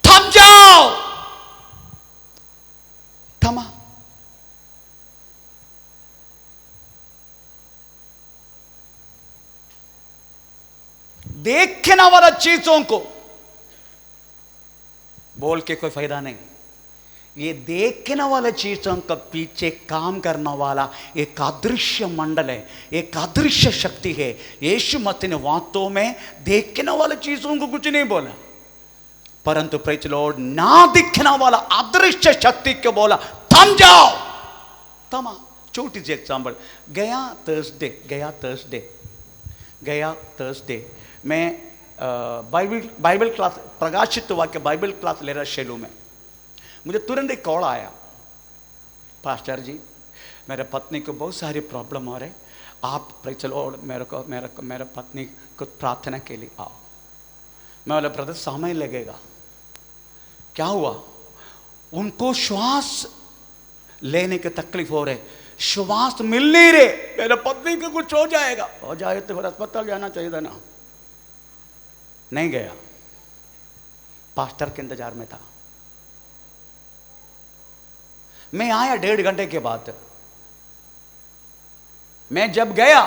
थम जाओ। थमा। देखने वाला चीजों को बोल के कोई फायदा नहीं। ये देखने वाला चीजों का पीछे काम करने वाला एक अदृश्य मंडल है, एक अदृश्य शक्ति है। यीशु मसीह ने वास्तव में देखने वाले चीजों को कुछ नहीं बोला, परंतु प्रेज़ द लॉर्ड, ना दिखने वाला अदृश्य शक्ति को बोला, थम जाओ। थमा। छोटी सी एग्जाम्पल, गया थर्सडे मैं बाइबल क्लास, प्रकाशित वाक्य बाइबल क्लास ले रहा शेलू में। मुझे तुरंत एक कॉल आया, पास्टर जी मेरे पत्नी को बहुत सारी प्रॉब्लम हो रहे, आप प्रेज़ द लॉर्ड मेरे पत्नी को प्रार्थना के लिए आओ। मैं बोला ब्रदर समय लगेगा। क्या हुआ? उनको श्वास लेने के तकलीफ हो रहे, श्वास मिल नहीं रहे। मेरे पत्नी को कुछ हो जाएगा, हो जाए तो फिर अस्पताल जाना चाहिए था ना। नहीं गया, पास्टर के इंतजार में था। मैं आया 1.5 घंटे के बाद। मैं जब गया,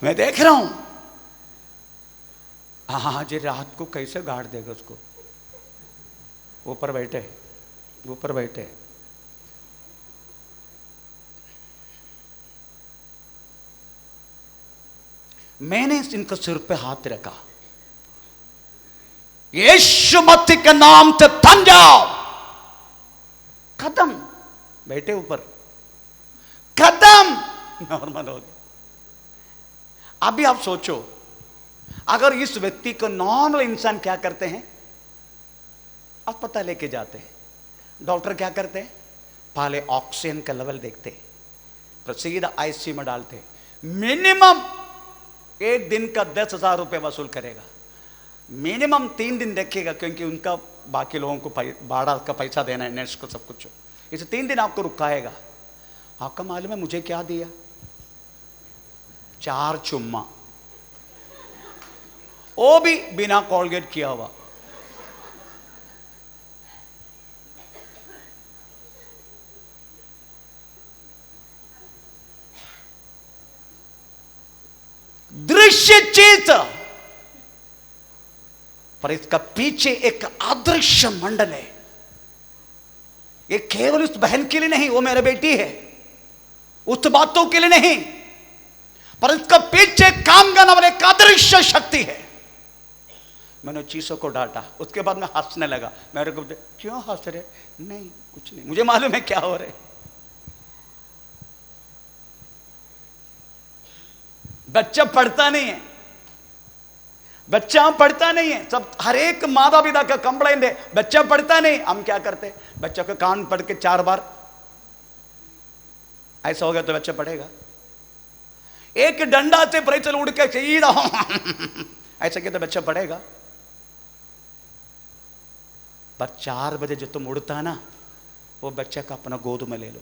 मैं देख रहा हूं, हाँ जी रात को कैसे गाड़ देगा उसको। ऊपर बैठे मैंने इनका सिर पे हाथ रखा, यीशु मसीह के नाम से थम जाओ। खत्म। बैठे ऊपर, खत्म, नॉर्मल हो गया। अभी आप सोचो, अगर इस व्यक्ति को नॉर्मल इंसान क्या करते हैं? अस्पताल लेके जाते हैं, डॉक्टर क्या करते हैं? पहले ऑक्सीजन का लेवल देखते, फिर सीधा आईसीयू में डालते। मिनिमम एक दिन का 10,000 रुपये वसूल करेगा, मिनिमम 3 दिन रखेगा, क्योंकि उनका बाकी लोगों को भाड़ा का पैसा देना है, नर्स को सब कुछ। इसे 3 दिन आपको रुकाएगा, आपका मालूम है मुझे क्या दिया? 4 चुम्मा, वो भी बिना कॉलगेट किया हुआ। दृश्य चेत, पर इसका पीछे एक अदृश्य मंडल है। ये केवल उस बहन के लिए नहीं, वो मेरी बेटी है, उस बातों के लिए नहीं, पर इसका पीछे काम करने वाले एक अदृश्य शक्ति है। मैंने चीजों को डांटा, उसके बाद मैं हंसने लगा। मेरे को क्यों हंस रहे? नहीं कुछ नहीं, मुझे मालूम है क्या हो रहे। बच्चा पढ़ता नहीं है, बच्चा पढ़ता नहीं है। सब हर एक माता पिता का कंप्लेंट है, बच्चा पढ़ता नहीं। हम क्या करते? बच्चा का कान पढ़ के 4 बार ऐसा हो गया तो बच्चा पढ़ेगा। एक डंडा से प्रेचल उड़ के सीधा ऐसा किया तो बच्चा पढ़ेगा। पर 4 बजे जो तुम उड़ता है ना, वो बच्चा का अपना गोद में ले लो,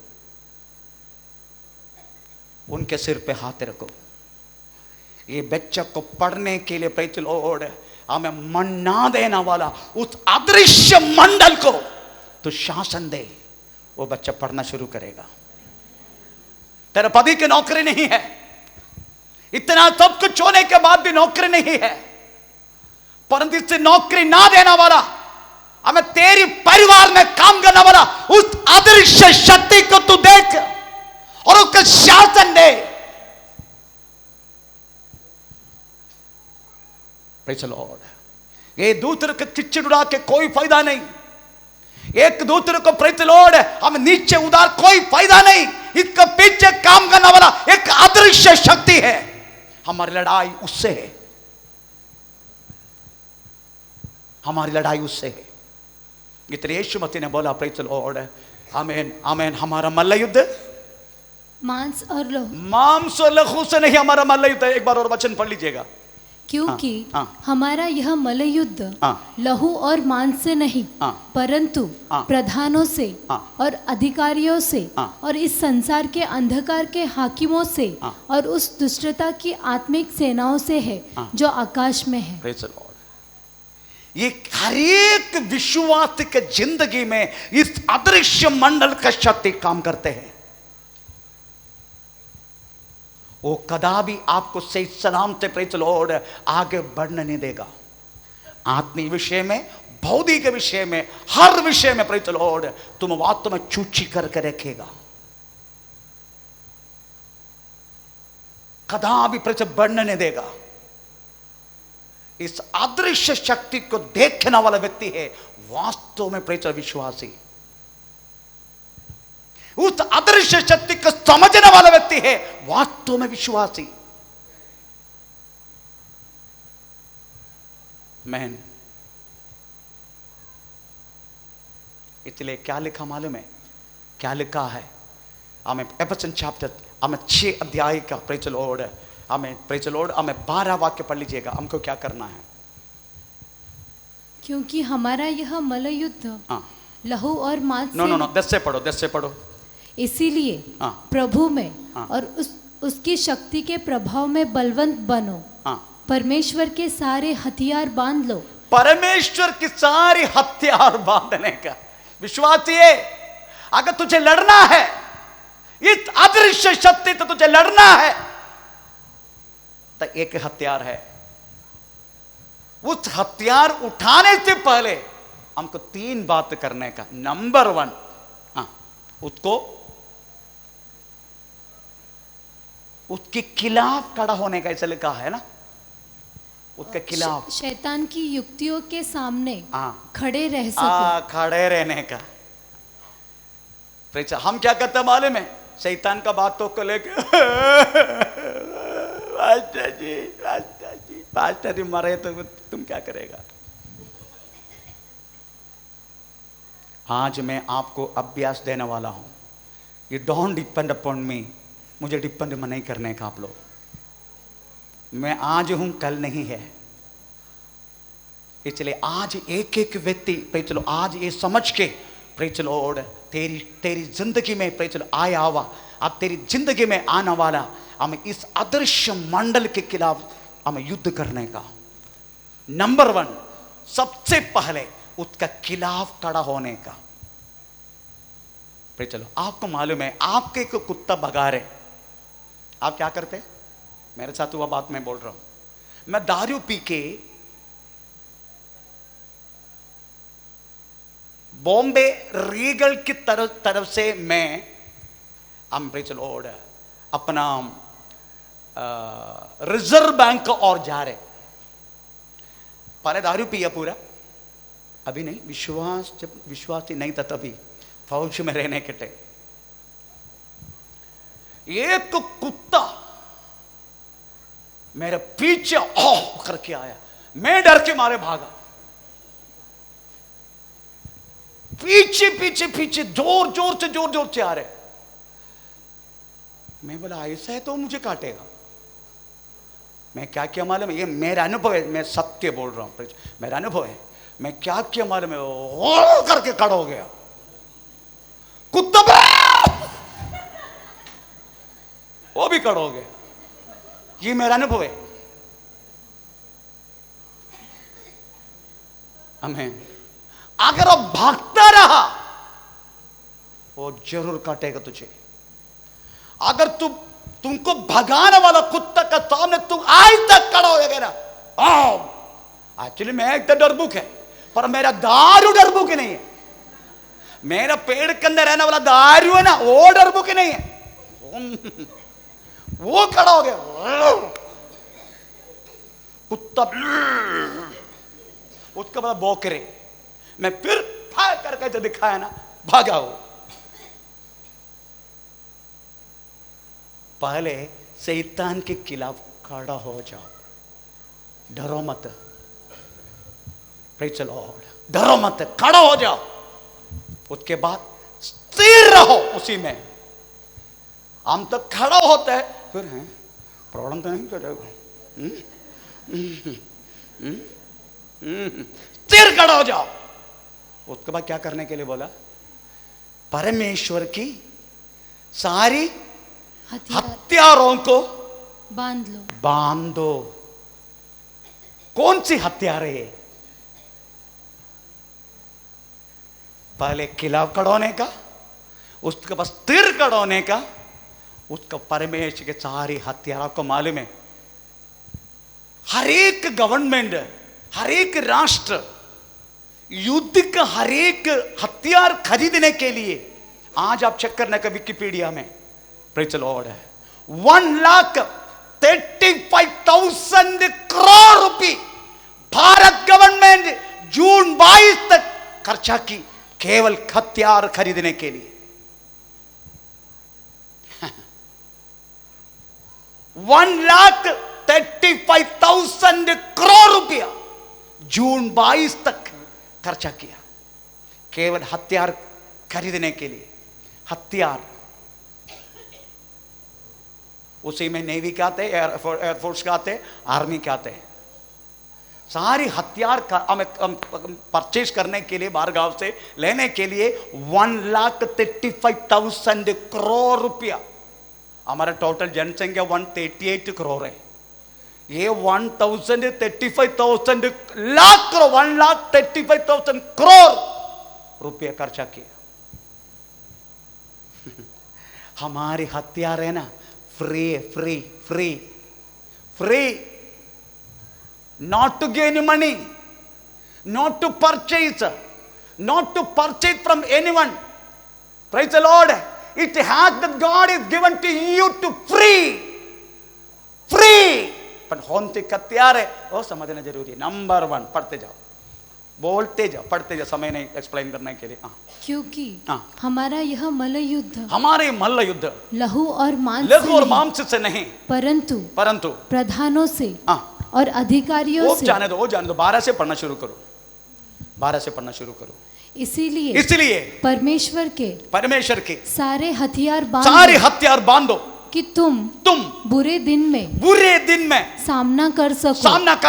उनके सिर पे हाथ रखो। ये बच्चा को पढ़ने के लिए प्रेचल ओड हमें मन्ना देने वाला उस अदृश्य मंडल को तो शासन दे, वो बच्चा पढ़ना शुरू करेगा। तेरे पति की नौकरी नहीं है, इतना सब कुछ होने के बाद भी नौकरी नहीं है, परंतु इससे नौकरी ना देने वाला, हमें तेरी परिवार में काम करने वाला उस अदृश्य शक्ति को तू देख और उसका शासन दे। Praise the Lord. ये दूसरे को चिच्चिड़ उड़ा के कोई फायदा नहीं, एक दूसरे को प्रेज़ द लॉर्ड हम नीचे उतार कोई फायदा नहीं। इसका पीछे काम करने वाला एक अदृश्य शक्ति है। हमारी लड़ाई उससे है, हमारी लड़ाई उससे है। इतने यीशु मसीह ने बोला प्रेज़ द लॉर्ड, आमीन आमीन। हमारा मल्ल युद्ध मांस और लहू, मांस और लहू से नहीं, हमारा मल्ल युद्ध। एक बार और वचन पढ़ लीजिएगा। क्योंकि हमारा यह मल्ल युद्ध लहू और मांस से नहीं, परंतु प्रधानों से और अधिकारियों से और इस संसार के अंधकार के हाकिमों से और उस दुष्टता की आत्मिक सेनाओं से है जो आकाश में है। Praise the Lord. ये हर एक विश्वासी के जिंदगी में इस अदृश्य मंडल का शक्ति काम करते हैं। वो कदापि आपको सही सलाम से प्रेज़ द लॉर्ड आगे बढ़ने नहीं देगा। आत्मीय विषय में, भौतिक विषय में, हर विषय में प्रेज़ द लॉर्ड तुम वास्तव में चूची करके रखेगा। कदापि प्रेज़ बढ़ने नहीं देगा। इस अदृश्य शक्ति को देखने वाला व्यक्ति है वास्तव में प्रेज़ विश्वासी। उस अदृश्य शक्ति को समझने वाला व्यक्ति है वास्तव में विश्वासी। मैन, इसलिए क्या लिखा मालूम है? क्या लिखा है? हमें एफेसियन चैप्टर, हमें 6 अध्याय का प्रेज़ द लॉर्ड, हमें प्रेज़ द लॉर्ड, हमें 12 वाक्य पढ़ लीजिएगा। हमको क्या करना है? क्योंकि हमारा यह मल्ल युद्ध लहू और मांस से नो 10 से पढ़ो, 10 से पढ़ो। इसीलिए प्रभु में और उसकी शक्ति के प्रभाव में बलवंत बनो, परमेश्वर के सारे हथियार बांध लो। परमेश्वर की सारी हथियार बांधने का विश्वासी है। अगर तुझे लड़ना है इस अदृश्य शक्ति तो तुझे लड़ना है, तो एक हथियार है। उस हथियार उठाने से पहले हमको 3 बात करने का। नंबर 1, उसको उसके खिलाफ खड़ा होने का, ऐसा लिखा है ना, उसके खिलाफ शैतान की युक्तियों के सामने खड़े रह सको। खड़े रहने का। हम क्या करते मालूम है? शैतान का बातों को लेके पास्टर जी मरे तो तुम क्या करेगा? आज मैं आपको अभ्यास देने वाला हूं। यू डोंट डिपेंड अपॉन मी, मुझे डिपेंड नहीं करने का आप लोग। मैं आज हूं, कल नहीं है। इसलिए आज एक एक व्यक्ति प्रेज़ द लॉर्ड आज ये समझ के प्रेज़ द लॉर्ड तेरी जिंदगी में प्रेज़ द लॉर्ड आया हुआ अब तेरी जिंदगी में आने वाला हमें इस अदृश्य मंडल के खिलाफ हमें युद्ध करने का। नंबर 1 सबसे पहले उसका खिलाफ खड़ा होने का। फिर चलो, आपको मालूम है आपके को कुत्ता भगा रहे, आप क्या करते? मेरे साथ हुआ बात मैं बोल रहा हूं। मैं दारू पी के बॉम्बे रीगल की तरफ से मैं चलो अपना रिजर्व बैंक और जा रहे। पहले दारू पिया पूरा, अभी नहीं, विश्वास जब विश्वास ही नहीं था तभी फौज में रहने के टाइम एक कुत्ता मेरे पीछे ओह करके आया, मैं डर के मारे भागा। पीछे पीछे पीछे जोर जोर से आ रहे। मैं बोला ऐसा है तो मुझे काटेगा। मैं क्या किया मालूम है, ये मेरा अनुभव है, मैं सत्य बोल रहा हूं, मेरा अनुभव है। मैं क्या किया मालूम है, ओ करके खड़ा हो गया, कुत्ता वो भी खड़ा हो गया। ये मेरा अनुभव है। हमें अगर वो भागता रहा वो जरूर काटेगा तुझे। अगर तुमको भगाने वाला कुत्ता का सामने तुम आज तक खड़ा हो गया ना, एक्चुअली मैं एक तो डरबुक है, पर मेरा दारू डरबुक नहीं है। मेरा पेड़ के अंदर रहने वाला दारू है ना, वो डरबुक नहीं है। वो खड़ा हो गया, कुत्ता उसका बाद बोकरे। मैं फिर फायर करके जो दिखाया ना, भागा हो। पहले शैतान के खिलाफ खड़ा हो जाओ, डरो मत। प्रेज़ द लॉर्ड, डरो मत, खड़ा हो जाओ। उसके बाद स्थिर रहो उसी में। हम तो खड़ा होते हैं फिर हैं प्रॉब्लम तो नहीं करेगा, स्थिर खड़ा हो जाओ। उसके बाद क्या करने के लिए बोला? परमेश्वर की सारी हथियारों को बांध दो। कौन सी हथियार है? पहले खिलाफ खड़ा होने का, उसके बाद स्थिर खड़ा होने का, उसका परमेश्वर के सारी हथियार। आपको मालूम है हर एक गवर्नमेंट, हर एक राष्ट्र युद्ध का हर एक हथियार खरीदने के लिए, आज आप चेक करने का विकिपीडिया में, प्रेज़ द लॉर्ड, 1,35,000 करोड़ रुपए भारत गवर्नमेंट जून 22 तक खर्चा की केवल हथियार खरीदने के लिए। 1,35,000 करोड़ रुपया जून 22 तक खर्चा किया केवल हथियार खरीदने के लिए। हथियार उसी में नेवी के आते, एयरफोर्स के आते, आर्मी के आते हैं। सारी हथियार का हम परचेज करने के लिए, बाहर गांव से लेने के लिए 1,35,000 करोड़ रुपया। हमारा टोटल जनसंख्या 138 करोड़ है। ये 1,35,000 लाख करोड़, 1,35,000 करोड़ रुपया खर्चा किया। हमारे हथियार है ना, free free free free, not to gain money, not to purchase from anyone. Praise the Lord. It has that God is given to you to free. पर होने हथियार है वो समझना जरूरी है। नंबर 1, पढ़ते जाओ, बोलते जाओ, पढ़ते जाओ, समय नहीं एक्सप्लेन करने के लिए। क्योंकि हमारा यह मल्ल युद्ध, हमारे मल्ल युद्ध लहू और मांस से नहीं, परंतु प्रधानों से और अधिकारियों से। जाने दो 12 से पढ़ना शुरू करो, 12 से पढ़ना शुरू करो। इसलिए परमेश्वर के सारे हथियार बांधो कि तुम बुरे दिन में सामना कर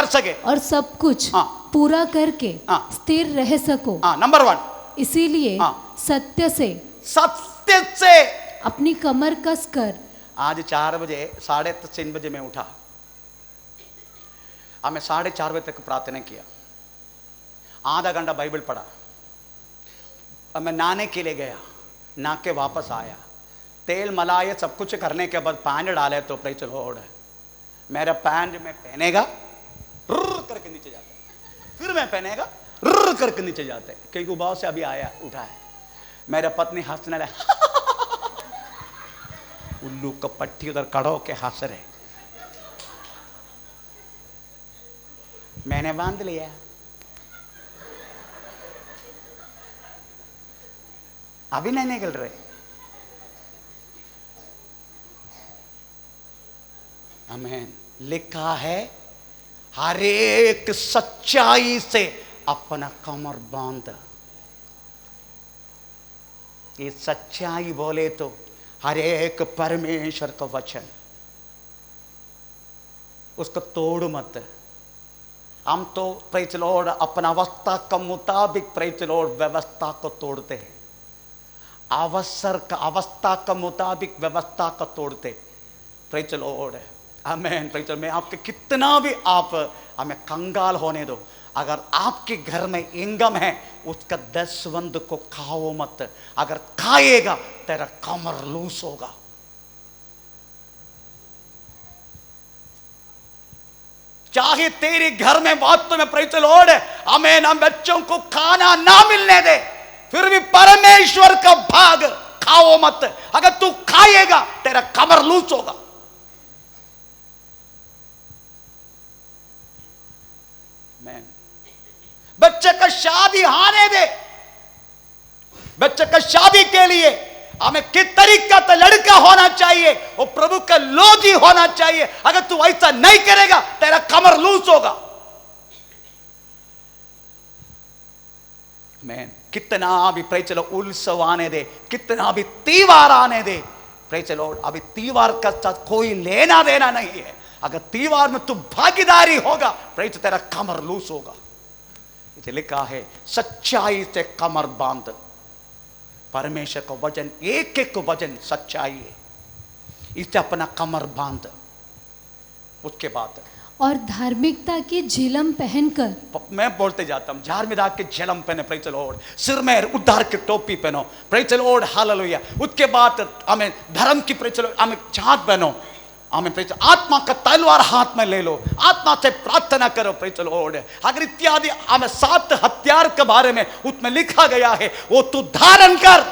सके और सब कुछ पूरा करके स्थिर रह सको। नंबर 1, इसीलिए सत्य से अपनी कमर कस कर। आज 4 बजे 3:30 बजे मैं उठा। अब मैं 4:30 बजे तक प्रार्थना किया, आधा घंटा बाइबल पढ़ा। अब मैं नहाने के लिए गया, नहा के वापस आया, तेल मलाए सब कुछ करने के बाद पैंट डाले तो प्रेज द लॉर्ड मेरा पैंट में पहनेगा रुर करके नीचे जाता है, फिर मैं पहनेगा रुर करके नीचे जाते हैं, क्योंकि उबाव से अभी आया उठा है। मेरा पत्नी हंसने लगा, उल्लू का पट्टी उधर खड़ा होके हंस रहे। मैंने बांध लिया, अभी नहीं निकल रहे। आमीन। लिखा है हर एक सच्चाई से अपना कमर बांध। ये सच्चाई बोले तो हर एक परमेश्वर का वचन, उसको तोड़ मत। हम तो प्रेज द लॉर्ड अपना अवस्था के मुताबिक प्रेज द लॉर्ड व्यवस्था को तोड़ते हैं, अवस्था के मुताबिक व्यवस्था को तोड़ते। प्रेज द लॉर्ड, आमीन। Praise the Lord. मैं आपके कितना भी आप हमें कंगाल होने दो, अगर आपके घर में इंगम है उसका 10 को खाओ मत। अगर खाएगा तेरा कमर लूस होगा। चाहे तेरे घर में वास्तव में प्रेज द लॉर्ड आमीन हम बच्चों को खाना ना मिलने दे, फिर भी परमेश्वर का भाग खाओ मत। अगर तू खाएगा तेरा कमर लूस होगा। मैन बच्चे का शादी आने दे, बच्चे का शादी के लिए हमें किस तरीका का लड़का होना चाहिए, वो प्रभु का लोधी होना चाहिए। अगर तू ऐसा नहीं करेगा तेरा कमर लूस होगा। मैन कितना भी प्रेज द लॉर्ड उत्सव आने दे, कितना भी त्योहार आने दे, प्रेज द लॉर्ड अभी त्योहार का साथ कोई लेना देना नहीं है। अगर त्योहार में तू भागीदारी होगा प्रेज तेरा कमर लूस होगा। इसे लिखा है सच्चाई से कमर बांध। परमेश्वर का वचन एक एक वचन सच्चाई है, इससे अपना कमर बांध। उसके बाद और धार्मिकता की झिलम पहनकर, मैं बोलते जाता हूं धार्मिकता के झिलम पहने प्रेज द लॉर्ड, सिर में उद्धार की टोपी पहनो प्रेज द लॉर्ड हालेलुया। उसके बाद हमें धर्म की प्रेज द लॉर्ड हमें छात पहनो, हमें प्रेज आत्मा का तलवार हाथ में ले लो, आत्मा से प्रार्थना करो प्रेज द लॉर्ड। अगर इत्यादि हमें 7 हथियार के बारे में उसमें लिखा गया है, वो तू धारण कर।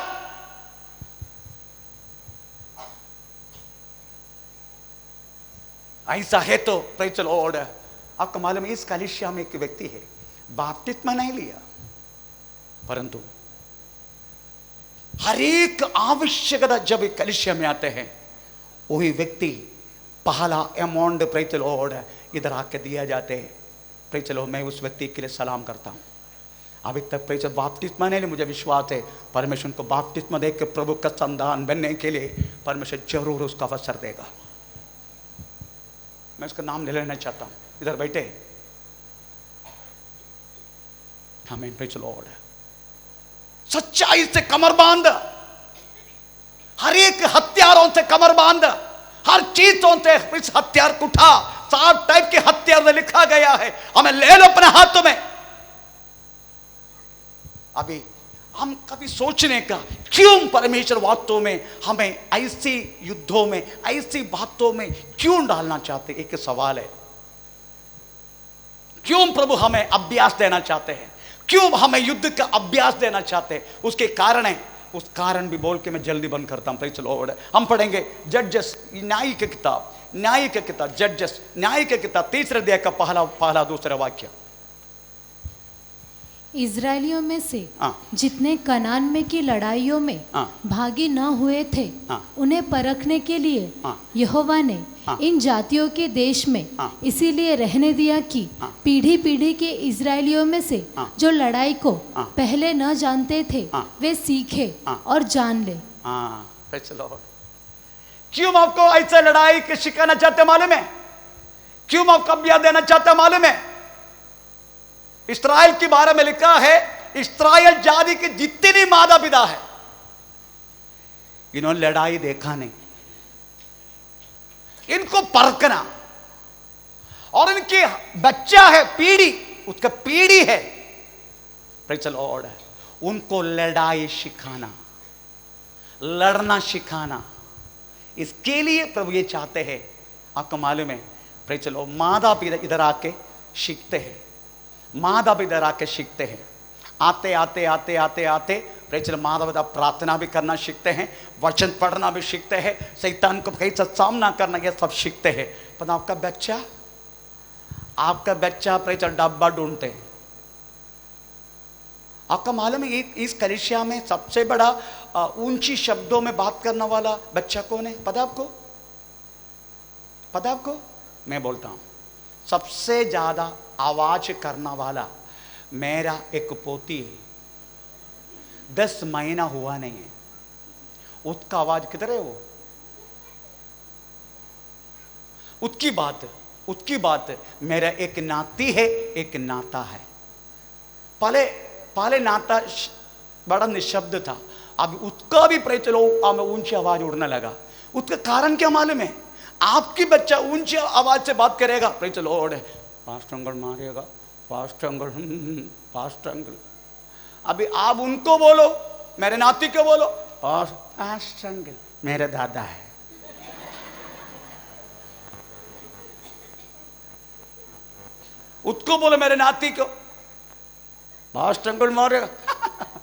ऐसा है तो प्रेज द लॉर्ड। आपको मालूम है इस कलीसिया में एक व्यक्ति है, बपतिस्मा नहीं लिया, परंतु हर एक आवश्यकता जब कलीसिया में आते हैं वही व्यक्ति पहला अमाउंट प्रेज द लॉर्ड इधर आके दिया जाते हैं। प्रेज द लॉर्ड मैं उस व्यक्ति के लिए सलाम करता हूं। अभी तक प्रेज बपतिस्मा नहीं, मुझे विश्वास है परमेश्वर को बपतिस्मा देकर प्रभु का संतान बनने के लिए परमेश्वर जरूर उसका अवसर देगा। मैं उसका नाम ले लेना चाहता हूं, इधर बैठे। आमीन। Praise the Lord. सच्चाई से कमर बांध, हर एक हथियारों से कमर बांध, हर चीजों से इस हथियार को उठा। 7 टाइप के हथियार में लिखा गया है, हमें ले लो अपने हाथों में। अभी हम कभी सोचने का क्यों परमेश्वर वास्तव में हमें ऐसी युद्धों में ऐसी बातों में क्यों डालना चाहते, एक सवाल है। क्यों प्रभु हमें अभ्यास देना चाहते हैं, क्यों हमें युद्ध का अभ्यास देना चाहते हैं, उसके कारण है। उस कारण भी बोल के मैं जल्दी बंद करता हूं। Praise the Lord. हम पढ़ेंगे जजेस न्याय की किताब, न्याय की किताब जजेस न्याय की किताब 3 अध्याय का पहला दूसरा वाक्य। इजरायलियों में से जितने कनान में की लड़ाइयों में भागी न हुए थे उन्हें परखने के लिए यहोवा ने इन जातियों के देश में इसीलिए रहने दिया कि पीढ़ी पीढ़ी के इजरायलियों में से जो लड़ाई को पहले न जानते थे वे सीखे और जान ले। क्यों आपको ऐसे लड़ाई के सिखाना चाहते मालूम है? क्यों आपको अभ्यास देना चाहते मालूम है? इस्राएल के बारे में लिखा है, इस्राएल जाति के जितने माता पिता है इन्होंने लड़ाई देखा नहीं, इनको परखना, और इनकी बच्चा है पीढ़ी, उसका पीढ़ी है, प्रेज़ द लॉर्ड, उनको लड़ाई सिखाना, लड़ना सिखाना। इसके लिए प्रभु ये चाहते हैं, आपको मालूम है, प्रेज़ द लॉर्ड, माता पिता इधर आके सीखते हैं, माता पिता इधर आके सीखते हैं, आते आते आते आते आते प्रेज़ द लॉर्ड, माता पिता प्रार्थना भी करना सीखते हैं, वचन पढ़ना भी सीखते हैं, शैतान को कैसे सामना करना, ये सब सीखते हैं। पर आपका बच्चा प्रेज़ द लॉर्ड डब्बा ढूंढते हैं। आपका मालूम है इस कलीसिया में सबसे बड़ा ऊंची शब्दों में बात करने वाला बच्चा कौन है? पता आपको? पता आपको? मैं बोलता हूं, सबसे ज्यादा आवाज करने वाला मेरा एक पोती है, 10 महीना हुआ नहीं है, उसका आवाज किधर है? वो उसकी बात मेरा एक नाती है, एक नाता है। पहले नाता बड़ा निशब्द था, अब उसका भी प्रेज़ द लॉर्ड ऊंची आवाज उड़ने लगा। उसका कारण क्या मालूम है? आपकी बच्चा ऊंची आवाज से बात करेगा, praise the Lord, pastor uncle मारेगा, पास्टर अंकल। अभी आप उनको बोलो, मेरे नाती को बोलो, पास्टर अंकल मेरे दादा है। उसको बोलो मेरे नाती को, पास्टर अंकल मारेगा,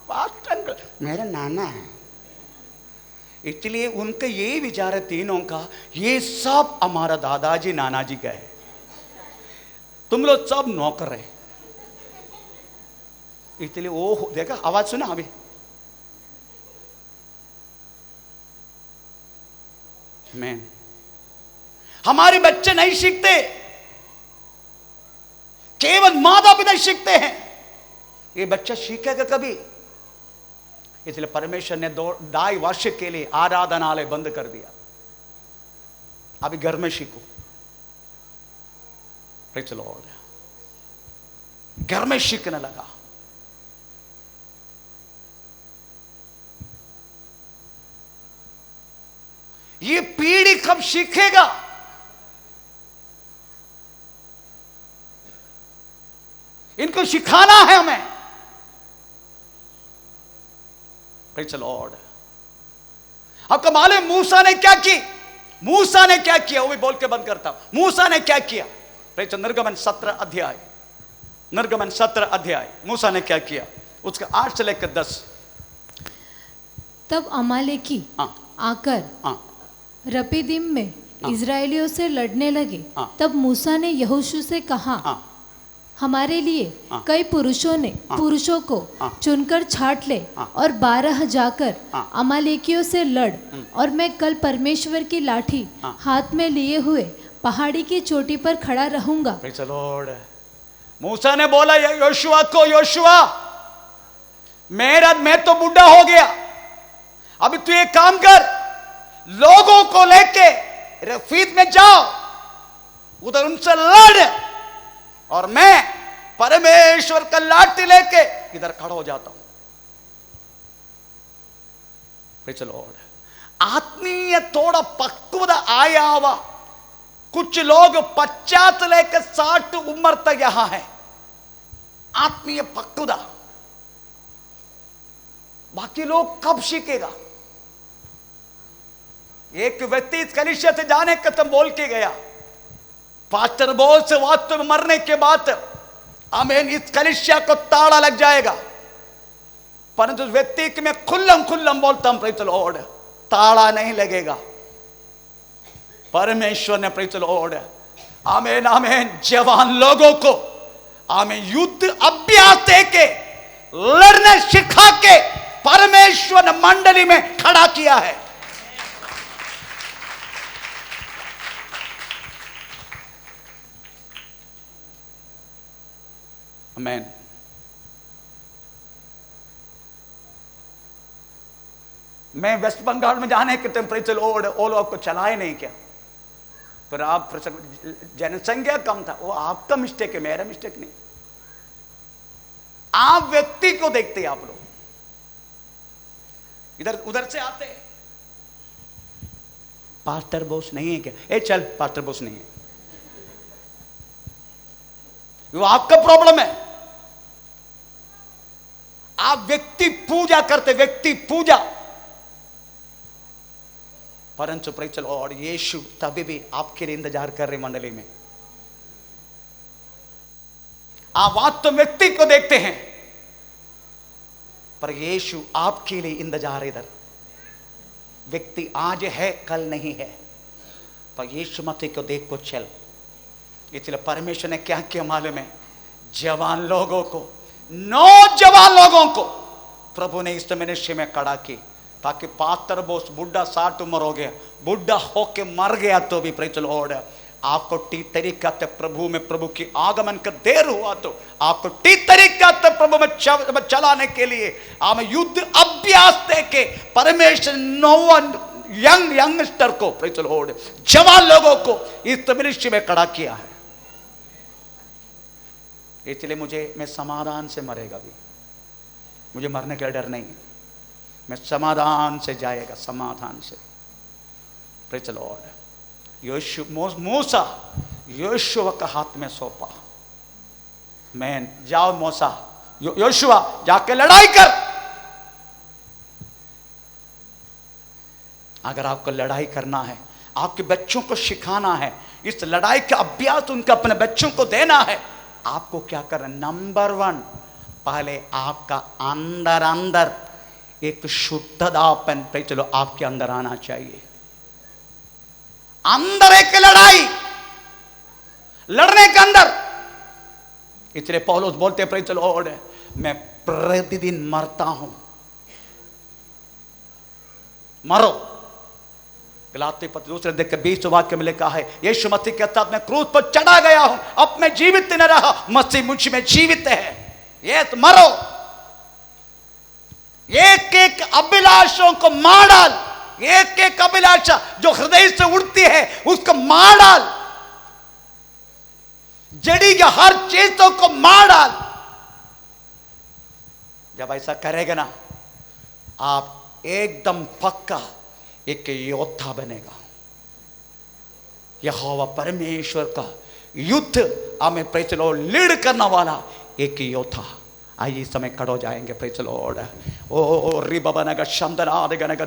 पास्टर अंकल मेरा नाना है। इसलिए उनका ये विचार है तीनों का, ये सब हमारा दादाजी नानाजी का है, तुम लोग सब नौकर है। इसलिए वो देखा, आवाज सुना अभी? मैं हमारे बच्चे नहीं सीखते, केवल माता पिता सीखते हैं, ये बच्चा सीखेगा कभी? इसलिए परमेश्वर ने 2.5 वर्ष के लिए आराधनालय बंद कर दिया। अभी घर में सीखो, प्रेज़ द लॉर्ड, घर में सीखने लगा। ये पीढ़ी कब सीखेगा? इनको सिखाना है हमें, प्रेज़ द लॉर्ड। आपको मालूम मूसा ने क्या की? मूसा ने क्या किया? वो भी बोल के बंद करता हूं। मूसा ने क्या किया? प्रेज़ निर्गमन 17 अध्याय, निर्गमन 17 अध्याय, मूसा ने क्या किया? उसका 8 से लेकर 10। तब अमालेकी आकर रपीदिम में इजराइलियों से लड़ने लगे। तब मूसा ने यहोशू से कहा, हमारे लिए कई पुरुषों को चुनकर छांट ले और 12 जाकर अमालेकियों से लड़, और मैं कल परमेश्वर की लाठी हाथ में लिए हुए पहाड़ी की चोटी पर खड़ा रहूंगा। Praise the lord. मूसा ने बोला योशुआ को, योशुआ मैं तो बूढ़ा हो गया, अभी तू एक काम कर, लोगों को लेके रफीद में जाओ, उधर उनसे लड़, और मैं परमेश्वर का लाठी लेके इधर खड़ा हो जाता हूं। Praise the Lord. आत्मीय थोड़ा पक्वता आया हुआ, कुछ लोग 50 लेकर 60 उम्र तक यहां है, आत्मीय पक्वता। बाकी लोग कब सीखेगा? एक व्यक्ति इस कलीसिया से जाने का तुम बोल के गया, पास्टर बोल से वास्तव में मरने के बाद आमीन इस कलीसिया को ताला लग जाएगा, परंतु व्यक्ति की मैं खुल्लम बोलता हूं, प्रेज़ द लॉर्ड, ताला नहीं लगेगा। परमेश्वर ने प्रेज़ द लॉर्ड आमीन आमीन जवान लोगों को आमीन युद्ध अभ्यास देके लड़ने सिखा के परमेश्वर ने मंडली में खड़ा किया है। आमीन। मैं वेस्ट बंगाल में जाने के टाइम प्रेज़ द लॉर्ड वो लोग आपको चलाए नहीं क्या? पर आप जनसंख्या कम था, वो आपका मिस्टेक है, मेरा मिस्टेक नहीं। आप व्यक्ति को देखते हैं, आप लोग इधर उधर से आते हैं, पास्टर बोस नहीं है क्या? ए चल, पास्टर बोस नहीं है, वो आपका प्रॉब्लम है। आप व्यक्ति पूजा करते, व्यक्ति पूजा, परंतु प्रेज़ द लॉर्ड यीशु तभी भी आपके लिए इंतजार कर रहे मंडली में। आप आज तो व्यक्ति को देखते हैं, पर यीशु आपके लिए इंतजार इधर। व्यक्ति आज है, कल नहीं है, पर यीशु मसीह को देख को चल। इसलिए परमेश्वर ने क्या किया मालूम है? जवान लोगों को, नौजवान लोगों को प्रभु ने इस मिनिस्ट्री में खड़ा की, ताकि पास्टर बोस बुढ़ा 60 उम्र हो गया, बुढ़ा होके मर गया तो भी प्रेज़ द लॉर्ड आपको ठीक तरीका से प्रभु में, प्रभु की आगमन का देर हुआ तो आपको ठीक तरीका से प्रभु में चलाने के लिए आप युद्ध अभ्यास देके परमेश्वर यंगस्टर को, प्रेज़ द लॉर्ड, जवान लोगों को इस मिनिस्ट्री में खड़ा किया है। इसलिए मैं समाधान से मरेगा भी, मुझे मरने का डर नहीं है, मैं समाधान से जाएगा, समाधान से। Praise the lord. मूसा योशुआ का हाथ में सौंपा, मैं जाओ मूसा, योशुआ जाके लड़ाई कर। अगर आपको लड़ाई करना है, आपके बच्चों को सिखाना है, इस लड़ाई का अभ्यास उनके अपने बच्चों को देना है, आपको क्या करना? नंबर 1, पहले आपका अंदर एक शुद्धतापन पे चलो आपके अंदर आना चाहिए। अंदर एक लड़ाई, लड़ने के अंदर। इसलिए पौलुस बोलते प्रेज़ द लॉर्ड, मैं प्रतिदिन मरता हूं। मरो। गलाती पत्र दूसरे देख के 20 वाक्य में लिखा है, यीशु मसीह के साथ मैं क्रूस पर चढ़ा गया हूं, अब मैं जीवित न रहा, मसीह मुझ में जीवित है। ये तो मरो। एक एक अभिलाषों को मार डाल, एक एक अभिलाषा जो हृदय से उड़ती है उसको मार डाल, जड़ी या हर चीजों को मार डाल। जब ऐसा करेगा ना, आप एकदम पक्का एक योद्धा बनेगा। यहोवा परमेश्वर का युद्ध हमें प्रेज़ द लॉर्ड लीड करने वाला एक योद्धा। आइए इस समय खड़े हो जाएंगे। Praise the Lord. ओ रिबा बनगा शंदरा देगा